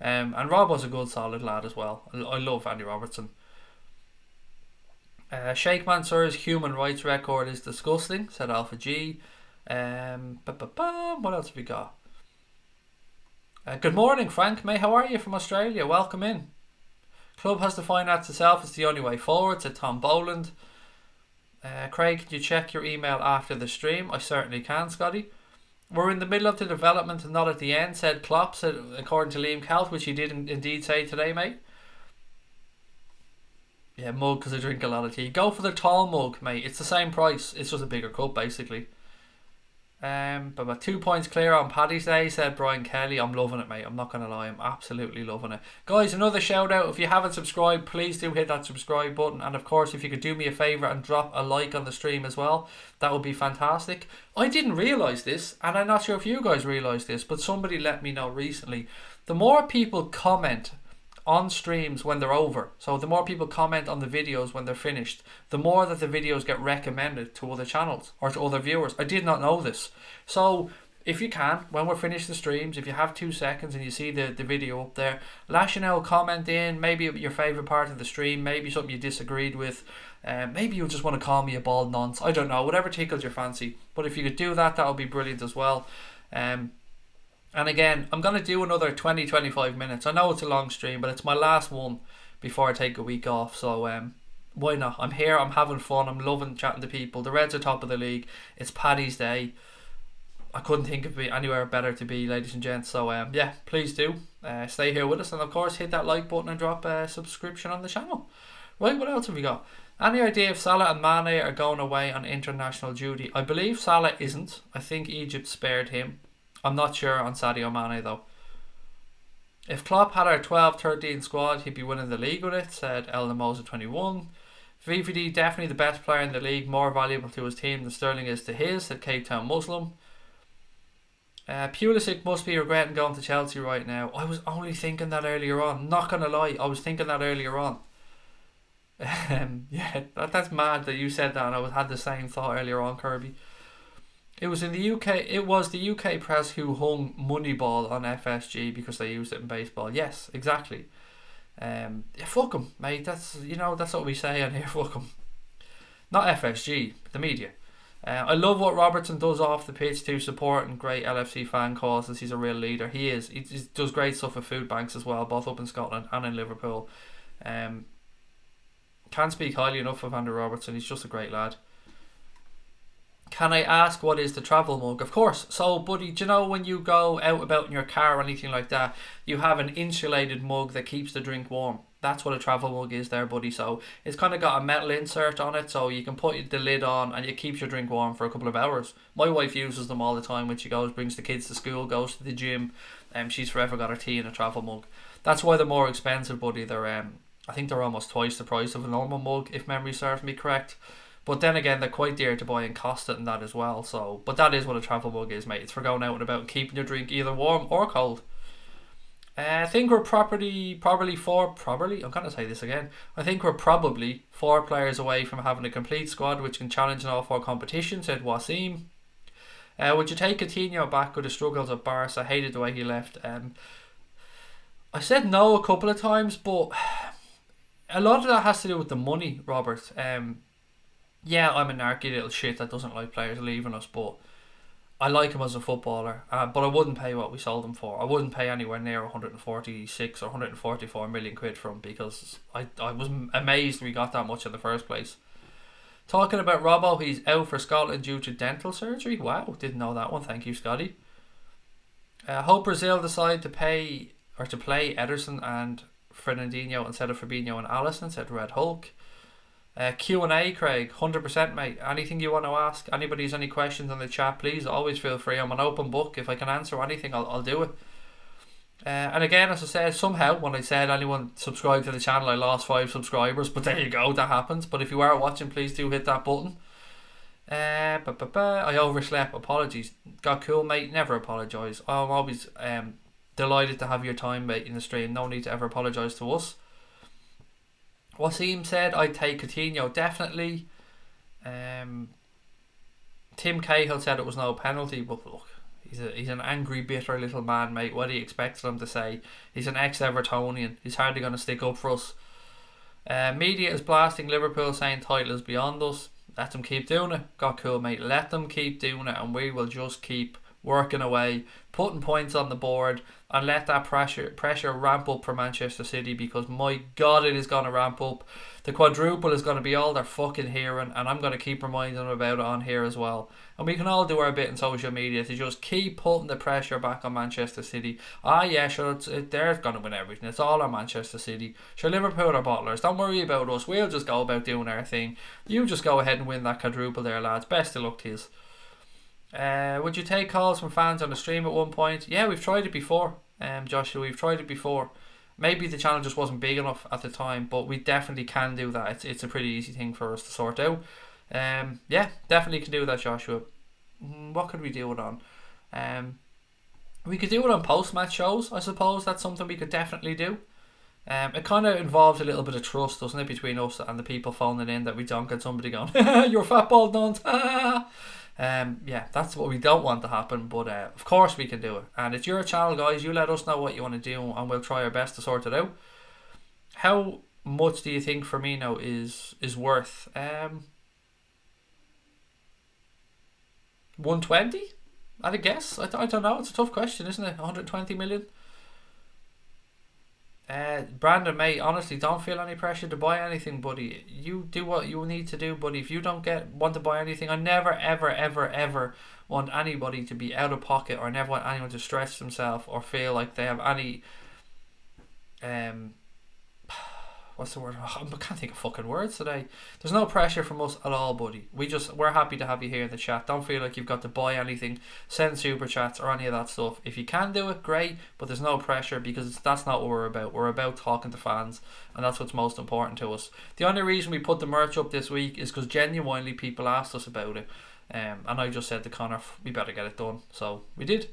And Robbo's a good, solid lad as well. I love Andy Robertson. Sheikh Mansour's human rights record is disgusting, said Alpha G. What else have we got? Good morning, Frank. May, how are you from Australia? Welcome in. Club has to finance itself. It's the only way forward, said Tom Boland. Craig, can you check your email after the stream? I certainly can, Scotty. We're in the middle of the development and not at the end, said Klopp, said, according to Liam Kelt, which he did indeed say today, mate. Yeah, mug, because I drink a lot of tea. Go for the tall mug, mate. It's the same price. It's just a bigger cup, basically. But 2 points clear on Paddy's Day, said Brian Kelly. I'm loving it, mate. I'm not going to lie. I'm absolutely loving it. Guys, another shout out. If you haven't subscribed, please do hit that subscribe button. And of course, if you could do me a favour and drop a like on the stream as well, that would be fantastic. I didn't realise this, and I'm not sure if you guys realise this, but somebody let me know recently. The more people comment on streams when they're over, so the more people comment on the videos when they're finished, the more that the videos get recommended to other channels or to other viewers. I did not know this. So if you can, when we're finished the streams, if you have 2 seconds and you see the video up there, lash out, comment in, maybe your favourite part of the stream, maybe something you disagreed with, maybe you just want to call me a bald nonce, I don't know, whatever tickles your fancy. But if you could do that, that would be brilliant as well. And again, I'm going to do another 20-25 minutes. I know it's a long stream, but it's my last one before I take a week off. So why not? I'm here, I'm having fun, I'm loving chatting to people. The Reds are top of the league. It's Paddy's Day. I couldn't think of anywhere better to be, ladies and gents. So yeah, please do stay here with us. And of course, hit that like button and drop a subscription on the channel. Right, what else have we got? Any idea if Salah and Mane are going away on international duty? I believe Salah isn't. I think Egypt spared him. I'm not sure on Sadio Mane though. If Klopp had our 12-13 squad, he'd be winning the league with it, said El Namosa 21. VVD definitely the best player in the league, more valuable to his team than Sterling is to his, said Cape Town Muslim. Pulisic must be regretting going to Chelsea right now. I was only thinking that earlier on. Not gonna lie, I was thinking that earlier on. Yeah, that's mad that you said that, and I had the same thought earlier on, Kirby. It was in the UK. It was the UK press who hung Moneyball on FSG because they used it in baseball. Yes, exactly. Yeah, fuck them, mate. That's what we say on here. Fuck them. Not FSG, the media. I love what Robertson does off the pitch to support and great LFC fan causes. He's a real leader. He is. He does great stuff with food banks as well, both up in Scotland and in Liverpool. Can't speak highly enough of Andrew Robertson. He's just a great lad. Can I ask what is the travel mug? Of course. So, buddy, do you know when you go out about in your car or anything like that, you have an insulated mug that keeps the drink warm? That's what a travel mug is there, buddy. So it's kind of got a metal insert on it, so you can put the lid on and it keeps your drink warm for a couple of hours. My wife uses them all the time when she goes, brings the kids to school, goes to the gym, and she's forever got her tea in a travel mug. That's why they're more expensive, buddy. They're I think they're almost twice the price of a normal mug, if memory serves me correct. But then again, they're quite dear to buy and cost it and that as well. So, but that is what a travel mug is, mate. It's for going out and about and keeping your drink either warm or cold. I think we're probably 4 players away from having a complete squad which can challenge in all 4 competitions, said Wasim. Would you take Coutinho back with the struggles at Barca? I hated the way he left. I said no a couple of times, but a lot of that has to do with the money, Robert. Yeah, I'm a narky little shit that doesn't like players leaving us, but I like him as a footballer, but I wouldn't pay what we sold him for. I wouldn't pay anywhere near 146 or 144 million quid for him, because I was amazed we got that much in the first place. Talking about Robbo, he's out for Scotland due to dental surgery. Wow, didn't know that one. Thank you, Scotty. Hope Brazil decide to play Ederson and Fernandinho instead of Fabinho and Alisson, said Red Hulk. Q&A, Craig, 100%, mate. Anything you want to ask, anybody's any questions in the chat, please always feel free. I'm an open book. If I can answer anything, I'll do it. And again, as I said, somehow when I said anyone subscribe to the channel, I lost 5 subscribers, but there you go, that happens. But if you are watching, please do hit that button. I overslept, apologies. Got cool, mate, never apologise. I'm always delighted to have your time, mate, in the stream. No need to ever apologise to us. Wasim said I'd take Coutinho, definitely. Tim Cahill said it was no penalty, but look, he's an angry, bitter little man, mate. What do you expect him to say? He's an ex-Evertonian. He's hardly going to stick up for us. Media is blasting Liverpool, saying title is beyond us. Let them keep doing it. Got cool, mate. Let them keep doing it, and we will just keep working away, putting points on the board, and let that pressure ramp up for Manchester City, because my God, it is going to ramp up. The quadruple is going to be all they're fucking hearing, and I'm going to keep reminding them about it on here as well. And we can all do our bit in social media to just keep putting the pressure back on Manchester City. Yeah, sure, they're going to win everything. It's all on Manchester City. Sure, Liverpool are bottlers. Don't worry about us. We'll just go about doing our thing. You just go ahead and win that quadruple there, lads. Best of luck to you. Would you take calls from fans on the stream at one point? Yeah, we've tried it before, Joshua. We've tried it before. Maybe the channel just wasn't big enough at the time, but we definitely can do that. It's a pretty easy thing for us to sort out. Yeah, definitely can do that, Joshua. What could we do it on? We could do it on post-match shows, I suppose. That's something we could definitely do. It kind of involves a little bit of trust, doesn't it, between us and the people phoning in, that we don't get somebody going, you're fat bald nuns. Yeah, that's what we don't want to happen, but of course we can do it. And it's your channel, guys. You let us know what you want to do and we'll try our best to sort it out. How much do you think Firmino is worth? 120? I'd guess. I don't know. It's a tough question, isn't it? 120 million? Brandon, mate, honestly, don't feel any pressure to buy anything, buddy. You do what you need to do, buddy. If you don't want to buy anything, I never, ever, ever, ever want anybody to be out of pocket, or never want anyone to stress themselves or feel like they have any what's the word? I can't think of fucking words today. There's no pressure from us at all, buddy. We're happy to have you here in the chat. Don't feel like you've got to buy anything, send super chats or any of that stuff. If you can do it, great, but there's no pressure, because that's not what we're about. We're about talking to fans, and that's what's most important to us. The only reason we put the merch up this week is because genuinely people asked us about it, and I just said to Connor, we better get it done, so we did.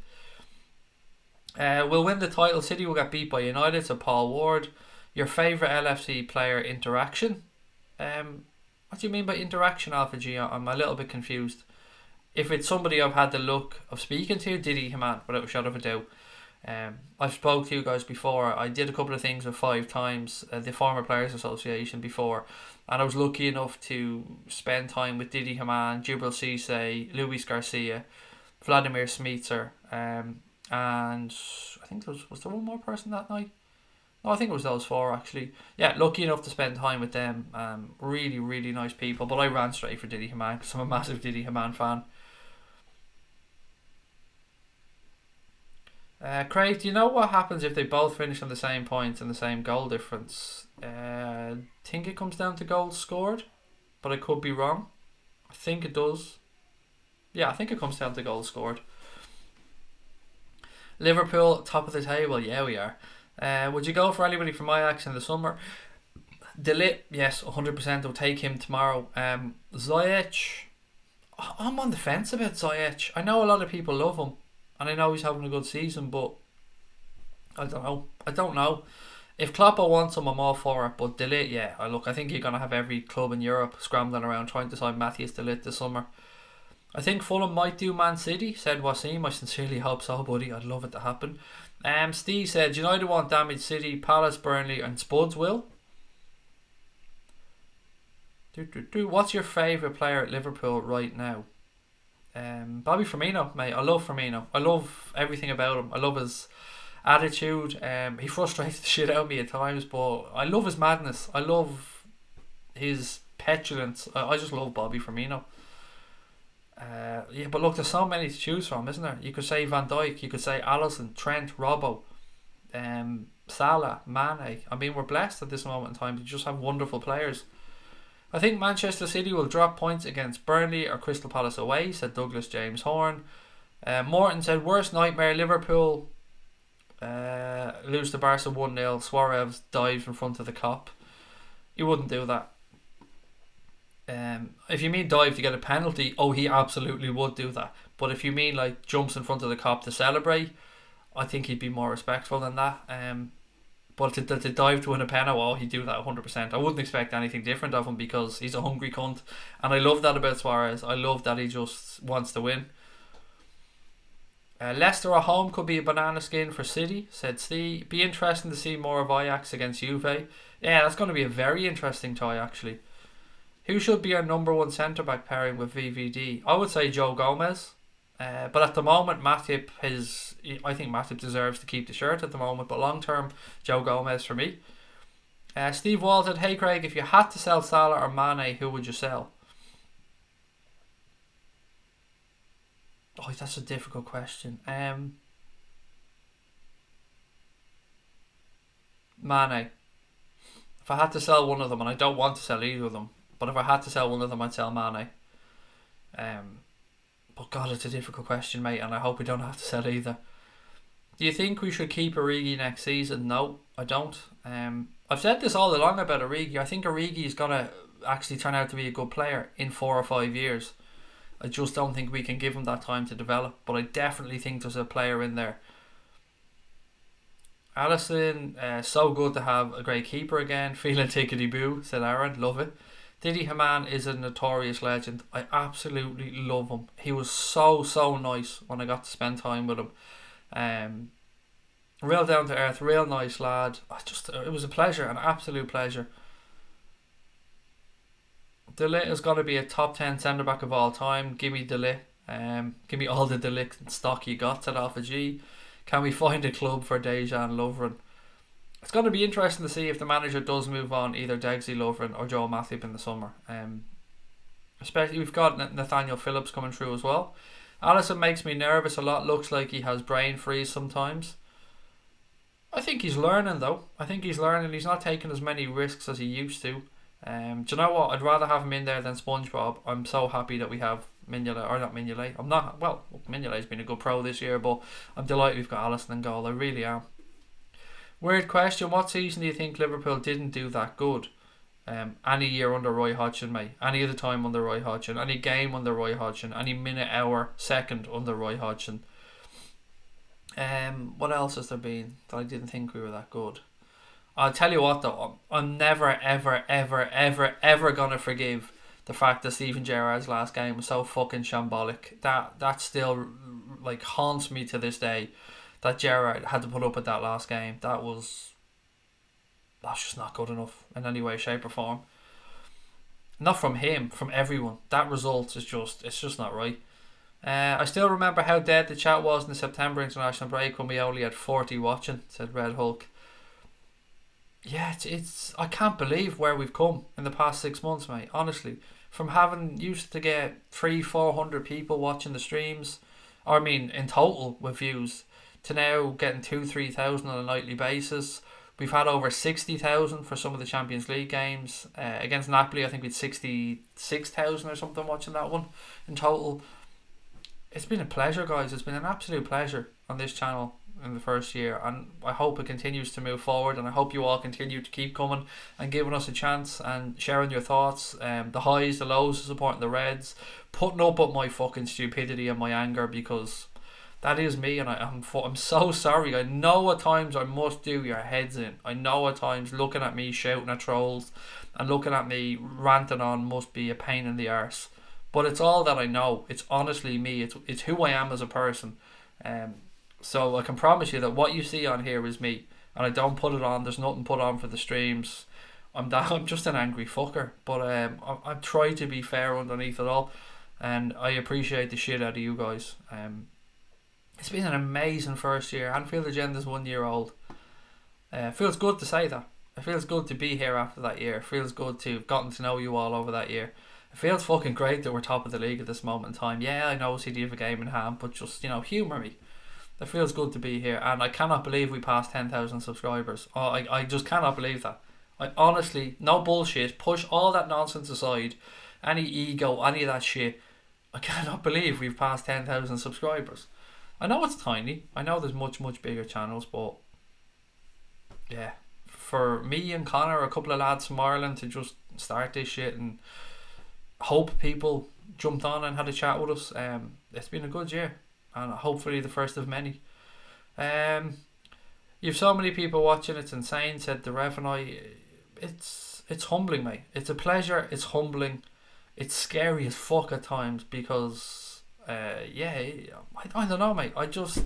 We'll win the title. City will get beat by United, so Paul Ward. Your favourite LFC player interaction? What do you mean by interaction, Alpha G? I'm a little bit confused. If it's somebody I've had the luck of speaking to, Diddy Haman, without a shadow of a doubt. I've spoke to you guys before. I did a couple of things with 5 times, the former Players Association before, and I was lucky enough to spend time with Didi Hamann, Djibril Cissé, Luis Garcia, Vladimir Smicer, and I think was there one more person that night? No, I think it was those 4 actually. Yeah, lucky enough to spend time with them. Really, really nice people. But I ran straight for Didi Hamann because I'm a massive Didi Hamann fan. Craig, do you know what happens if they both finish on the same points and the same goal difference? Think it comes down to goals scored, but I could be wrong. I think it does. Yeah, I think it comes down to goals scored. Liverpool, top of the table. Yeah, we are. Would you go for anybody from Ajax in the summer? De Ligt, yes, 100%. I'll take him tomorrow. Ziyech, I'm on the fence about Ziyech. I know a lot of people love him, and I know he's having a good season, but I don't know. If Kloppo wants him, I'm all for it. But De Ligt, yeah, I think you're going to have every club in Europe scrambling around trying to sign Matthias De Ligt this summer. I think Fulham might do Man City, said Wasim. I sincerely hope so, buddy. I'd love it to happen. Steve said United won't damage City, Palace, Burnley and Spuds will. What's your favourite player at Liverpool right now? Bobby Firmino, mate. I love Firmino. I love everything about him. I love his attitude. He frustrates the shit out of me at times, but I love his madness. I love his petulance. I just love Bobby Firmino. Yeah, but look, there's so many to choose from, isn't there? You could say Van Dijk, you could say Alisson, Trent, Robbo, Salah, Mane. I mean, we're blessed at this moment in time to just have wonderful players. I think Manchester City will drop points against Burnley or Crystal Palace away, said Douglas James Horn. Morton said, worst nightmare, Liverpool lose to Barca 1-0. Suarez dives in front of the cop. He wouldn't do that. If you mean dive to get a penalty, he absolutely would do that. But if you mean like jumps in front of the cop to celebrate, I think he'd be more respectful than that. But to dive to win a penalty, he'd do that 100%. I wouldn't expect anything different of him because he's a hungry cunt, and I love that about Suarez. I love that he just wants to win. Leicester at home could be a banana skin for City, said Steve. Be interesting to see more of Ajax against Juve. Yeah, that's going to be a very interesting tie actually. Who should be our number 1 centre-back pairing with VVD? I would say Joe Gomez. But at the moment, I think Matip deserves to keep the shirt at the moment. But long-term, Joe Gomez for me. Steve Wall said, hey Craig, if you had to sell Salah or Mane, who would you sell? That's a difficult question. Mane. If I had to sell one of them, and I don't want to sell either of them, but if I had to sell one of them, I'd sell Mane. But God, it's a difficult question, mate, and I hope we don't have to sell either. Do you think we should keep Origi next season? No, I don't. I've said this all along about Origi. I think Origi is going to actually turn out to be a good player in 4 or 5 years. I just don't think we can give him that time to develop, but I definitely think there's a player in there. Alisson, so good to have a great keeper again. Feeling tickety-boo, said Aaron. Love it. Didi Hamann is a notorious legend. I absolutely love him. He was so nice when I got to spend time with him. Real down to earth, real nice lad. It was a pleasure, an absolute pleasure. De Ligt is going to be a top 10 centre back of all time. Give me De Ligt. Give me all the De Ligt stock you got, said Alpha G. Can we find a club for Dejan Lovren? It's going to be interesting to see if the manager does move on either Degsy Lovren or Joel Matip in the summer. Especially we've got Nathaniel Phillips coming through as well. Alisson makes me nervous a lot. Looks like he has brain freeze sometimes. I think he's learning though. I think he's learning. He's not taking as many risks as he used to. Do you know what? I'd rather have him in there than SpongeBob. I'm so happy that we have Mignolet, or not Mignolet. Mignolet's been a good pro this year, but I'm delighted we've got Alisson in goal. I really am. Weird question. What season do you think Liverpool didn't do that good? Any year under Roy Hodgson, mate. Any other time under Roy Hodgson. Any game under Roy Hodgson. Any minute, hour, second under Roy Hodgson. What else has there been that I didn't think we were that good? I'll tell you what though. I'm never, ever, ever, ever, ever gonna forgive the fact that Steven Gerrard's last game was so fucking shambolic. That still like haunts me to this day. that Gerrard had to put up with that last game, that's just not good enough in any way, shape or form. Not from him, from everyone. That result is it's just not right. I still remember how dead the chat was in the September international break when we only had 40 watching, said Red Hulk. Yeah, it's I can't believe where we've come in the past 6 months, mate. Honestly, from having used to get 300-400 people watching the streams, or I mean in total with views, to now getting 2,000-3,000 on a nightly basis. We've had over 60,000 for some of the Champions League games. Against Napoli, I think we had 66,000 or something watching that one in total. It's been a pleasure, guys. It's been an absolute pleasure on this channel in the first year, and I hope it continues to move forward, and I hope you all continue to keep coming and giving us a chance and sharing your thoughts, the highs, the lows, supporting the Reds, putting up with my fucking stupidity and my anger, because that is me, and I'm so sorry. I know at times I must do your heads in. I know at times looking at me shouting at trolls and looking at me ranting on must be a pain in the arse. But it's all that I know. It's honestly me. It's who I am as a person. So I can promise you that what you see on here is me, and I don't put it on. There's nothing put on for the streams. I'm just an angry fucker. But I try to be fair underneath it all, and I appreciate the shit out of you guys. It's been an amazing first year. Anfield Agenda's 1 year old. It feels good to say that. It feels good to be here after that year. It feels good to have gotten to know you all over that year. It feels fucking great that we're top of the league at this moment in time. Yeah, I know CD have a game in hand, but just, humour me. It feels good to be here, and I cannot believe we passed 10,000 subscribers. I just cannot believe that. I honestly, no bullshit, push all that nonsense aside, any ego, any of that shit. I cannot believe we've passed 10,000 subscribers. I know it's tiny. I know there's much, much bigger channels, but yeah, for me and Connor, a couple of lads from Ireland, to just start this shit and hope people jumped on and had a chat with us. It's been a good year, and hopefully the first of many. You've so many people watching, it's insane, said the Rev, and it's humbling, mate. It's a pleasure, it's humbling, it's scary as fuck at times, because I don't know, mate. I just,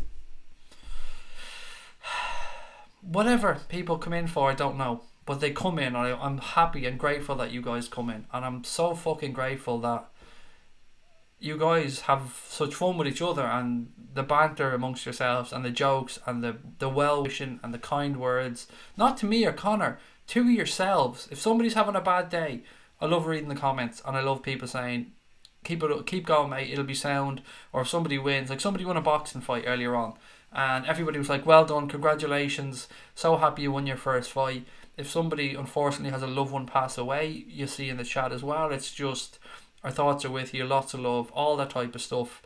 whatever people come in for, I don't know, but they come in, and I'm happy and grateful that you guys come in, and I'm so fucking grateful that you guys have such fun with each other, and the banter amongst yourselves, and the jokes, and the well-wishing, and the kind words, not to me or Connor, to yourselves. If somebody's having a bad day, I love reading the comments, and I love people saying, keep going, mate, it'll be sound. Or if somebody wins, like somebody won a boxing fight earlier on, and everybody was like, well done, congratulations, so happy you won your first fight. If somebody unfortunately has a loved one pass away, you see in the chat as well, it's just, our thoughts are with you, lots of love, all that type of stuff.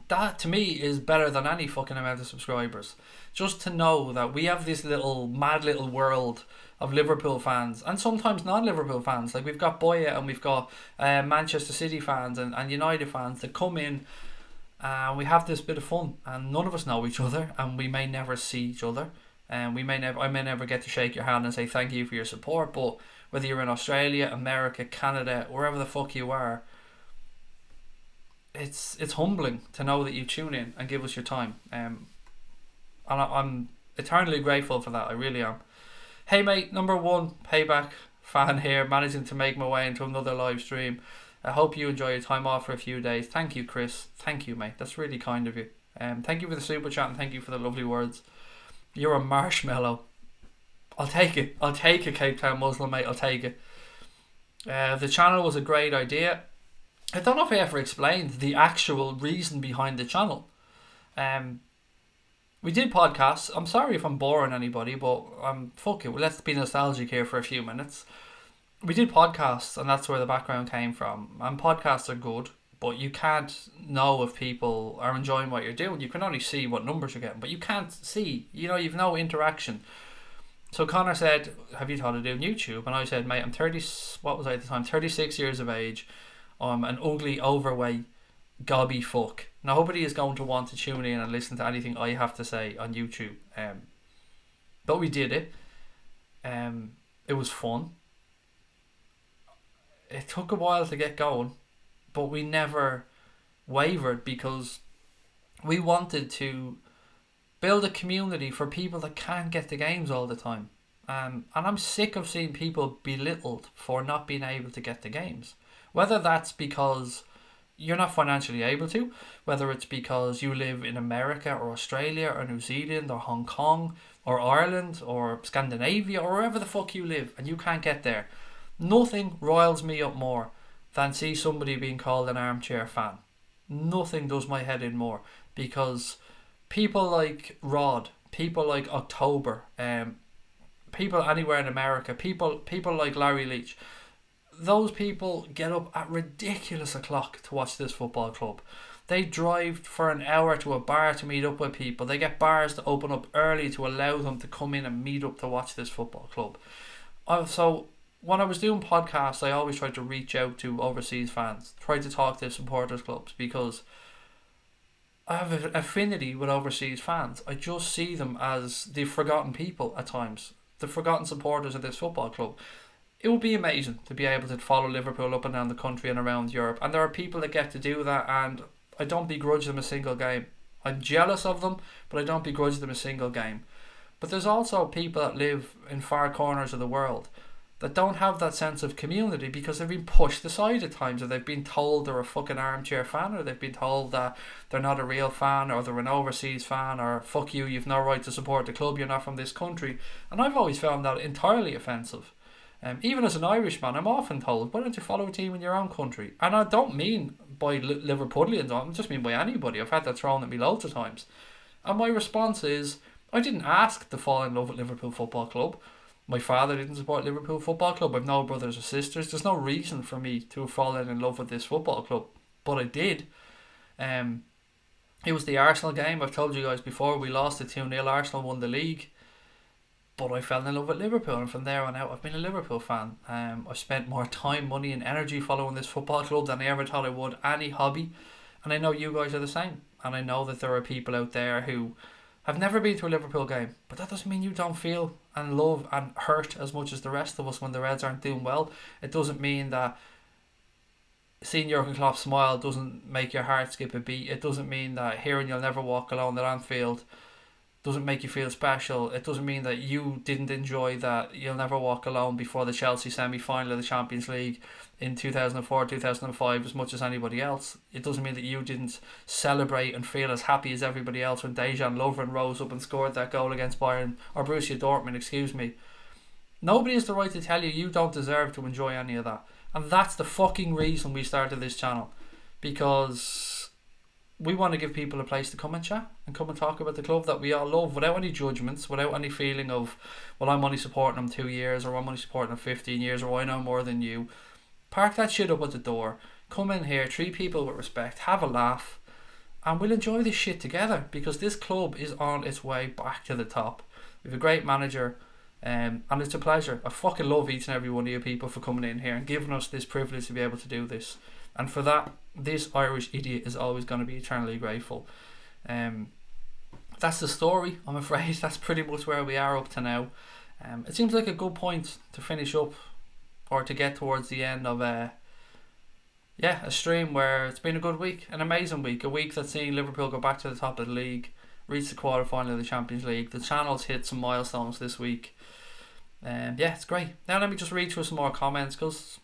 That to me is better than any fucking amount of subscribers. Just to know that we have this mad little world of Liverpool fans, and sometimes non-Liverpool fans. Like, we've got Boya, and we've got Manchester City fans and United fans that come in, and we have this bit of fun, and none of us know each other, and we may never see each other, and I may never get to shake your hand and say thank you for your support. But whether you're in Australia, America, Canada, wherever the fuck you are, it's humbling to know that you tune in and give us your time. And I'm eternally grateful for that. I really am. Hey mate, number one payback fan here, managing to make my way into another live stream. I hope you enjoy your time off for a few days. Thank you, Chris. Thank you, mate. That's really kind of you. Thank you for the super chat, and thank you for the lovely words. You're a marshmallow. I'll take it. I'll take it, Cape Town Muslim, mate. I'll take it. The channel was a great idea. I don't know if I ever explained the actual reason behind the channel. We did podcasts. I'm sorry if I'm boring anybody, but fuck it. Let's be nostalgic here for a few minutes. We did podcasts, and that's where the background came from. And podcasts are good, but you can't know if people are enjoying what you're doing. You can only see what numbers you're getting, but you can't see. You've no interaction. So Connor said, have you thought of doing YouTube? And I said, mate, I'm 30, what was I at the time? 36 years of age. I'm an ugly, overweight, gobby fuck. Nobody is going to want to tune in and listen to anything I have to say on YouTube. But we did it. It was fun. It took a while to get going, but we never wavered, because we wanted to Build a community for people that can't get the games all the time. And I'm sick of seeing people belittled for not being able to get the games. Whether that's because you're not financially able to, whether it's because you live in America or Australia or New Zealand or Hong Kong or Ireland or Scandinavia or wherever the fuck you live and you can't get there. Nothing riles me up more than see somebody being called an armchair fan. Nothing does my head in more, because people like Rod, people like October, people anywhere in America, people like Larry Leach, those people get up at ridiculous o'clock to watch this football club. They drive for an hour to a bar to meet up with people. They get bars to open up early to allow them to come in and meet up to watch this football club. So when I was doing podcasts, I always tried to reach out to overseas fans, try to talk to supporters clubs, because I have an affinity with overseas fans. I just see them as the forgotten people at times, the forgotten supporters of this football club. It would be amazing to be able to follow Liverpool up and down the country and around Europe, and there are people that get to do that, and I don't begrudge them a single game. I'm jealous of them, but I don't begrudge them a single game. But there's also people that live in far corners of the world that don't have that sense of community because they've been pushed aside at times, or they've been told they're a fucking armchair fan, or they've been told that they're not a real fan, or they're an overseas fan, or fuck you, you've no right to support the club, you're not from this country. And I've always found that entirely offensive. Even as an Irishman, I'm often told, why don't you follow a team in your own country? And I don't mean by Liverpudlians, I just mean by anybody. I've had that thrown at me loads of times. And my response is, I didn't ask to fall in love with Liverpool Football Club. My father didn't support Liverpool Football Club. I've no brothers or sisters. There's no reason for me to have fallen in love with this football club. But I did. It was the Arsenal game. I've told you guys before, we lost it 2-0. Arsenal won the league. But I fell in love with Liverpool, and from there on out I've been a Liverpool fan. I've spent more time, money and energy following this football club than I ever thought I would any hobby. And I know you guys are the same. And I know that there are people out there who have never been to a Liverpool game, but that doesn't mean you don't feel and love and hurt as much as the rest of us when the Reds aren't doing well. It doesn't mean that seeing Jurgen Klopp smile doesn't make your heart skip a beat. It doesn't mean that hearing "You'll Never Walk Alone" at Anfield doesn't make you feel special. It doesn't mean that you didn't enjoy that "You'll Never Walk Alone" before the Chelsea semi-final of the Champions League in 2004-2005 as much as anybody else. It doesn't mean that you didn't celebrate and feel as happy as everybody else when Dejan Lovren rose up and scored that goal against Bayern, or Borussia Dortmund, excuse me. Nobody has the right to tell you you don't deserve to enjoy any of that. And that's the fucking reason we started this channel. Because we want to give people a place to come and chat and come and talk about the club that we all love without any judgments, without any feeling of, well, I'm only supporting them 2 years, or I'm only supporting them 15 years, or I know more than you. Park that shit up at the door. Come in here, treat people with respect, have a laugh, and we'll enjoy this shit together, because this club is on its way back to the top. We have a great manager, and it's a pleasure. I fucking love each and every one of you people for coming in here and giving us this privilege to be able to do this. And for that, this Irish idiot is always going to be eternally grateful. That's the story, I'm afraid. That's pretty much where we are up to now. It seems like a good point to finish up, or to get towards the end of a stream where it's been a good week, an amazing week, a week that's seen Liverpool go back to the top of the league, reach the quarter-final of the Champions League. The channel's hit some milestones this week. Yeah, it's great. Now let me just read through some more comments, because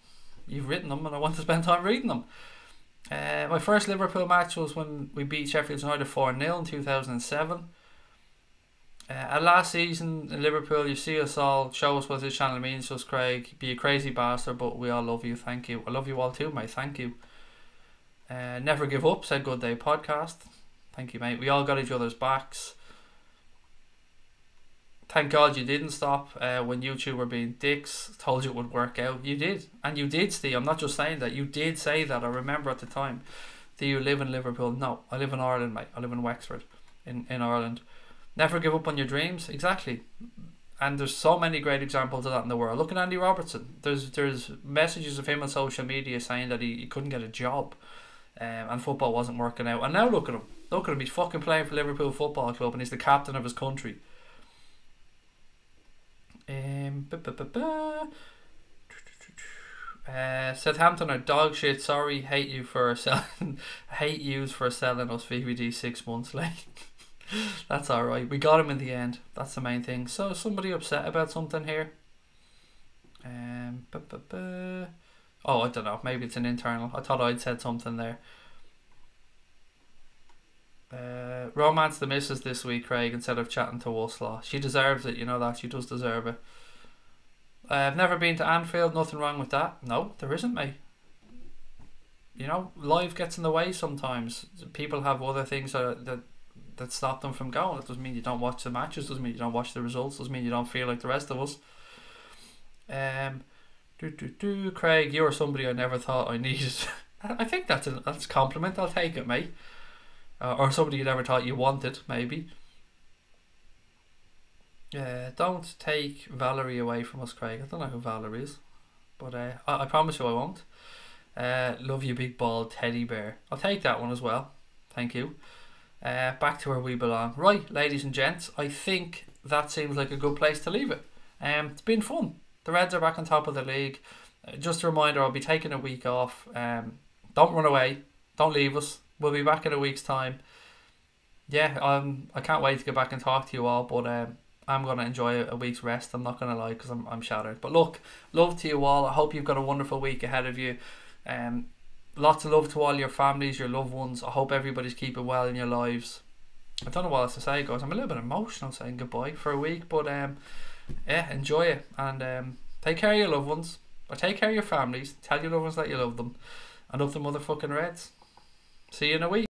you've written them and I want to spend time reading them. My first Liverpool match was when we beat Sheffield United 4-0 in 2007. Last season in Liverpool, you see us all, show us what this channel means to us, Craig. Be a crazy bastard, but we all love you. Thank you. I love you all too, mate. Thank you. Never give up, said Good Day Podcast. Thank you, mate. We all got each other's backs. Thank God you didn't stop when YouTube were being dicks. Told you it would work out. You did. And you did, Steve. I'm not just saying that. You did say that. I remember at the time. Do you live in Liverpool? No. I live in Ireland, mate. I live in Wexford in Ireland. Never give up on your dreams. Exactly. And there's so many great examples of that in the world. Look at Andy Robertson. There's messages of him on social media saying that he couldn't get a job and football wasn't working out. And now look at him. Look at him. He's fucking playing for Liverpool Football Club and he's the captain of his country. Southampton are dog shit. Sorry, hate yous for selling us VVD 6 months late. That's alright. We got him in the end. That's the main thing. So, somebody upset about something here? Oh, I don't know. Maybe it's an internal. I thought I'd said something there. Romance the missus this week, Craig, instead of chatting to Wuslaw. She deserves it, you know that. She does deserve it. I've never been to Anfield. Nothing wrong with that. No, there isn't, mate. You know, life gets in the way sometimes. People have other things that stop them from going. It doesn't mean you don't watch the matches. Doesn't mean you don't watch the results. Doesn't mean you don't feel like the rest of us. Craig, you're somebody I never thought I needed. I think that's a compliment. I'll take it, mate. Or somebody you never thought you wanted, maybe. Don't take Valerie away from us, Craig. I don't know who Valerie is, but I promise you I won't. Love you, big bald teddy bear. I'll take that one as well. Thank you. Back to where we belong. Right, ladies and gents, I think that seems like a good place to leave it. It's been fun. The Reds are back on top of the league. Just a reminder, I'll be taking a week off. Don't run away. Don't leave us. We'll be back in a week's time. Yeah, I can't wait to get back and talk to you all, but I'm going to enjoy a week's rest. I'm not going to lie, because I'm shattered. But look, love to you all. I hope you've got a wonderful week ahead of you. Lots of love to all your families, your loved ones. I hope everybody's keeping well in your lives. I don't know what else to say, guys. I'm a little bit emotional saying goodbye for a week, but yeah, enjoy it, and take care of your loved ones, or take care of your families. Tell your loved ones that you love them, and love the motherfucking Reds. See you in a week.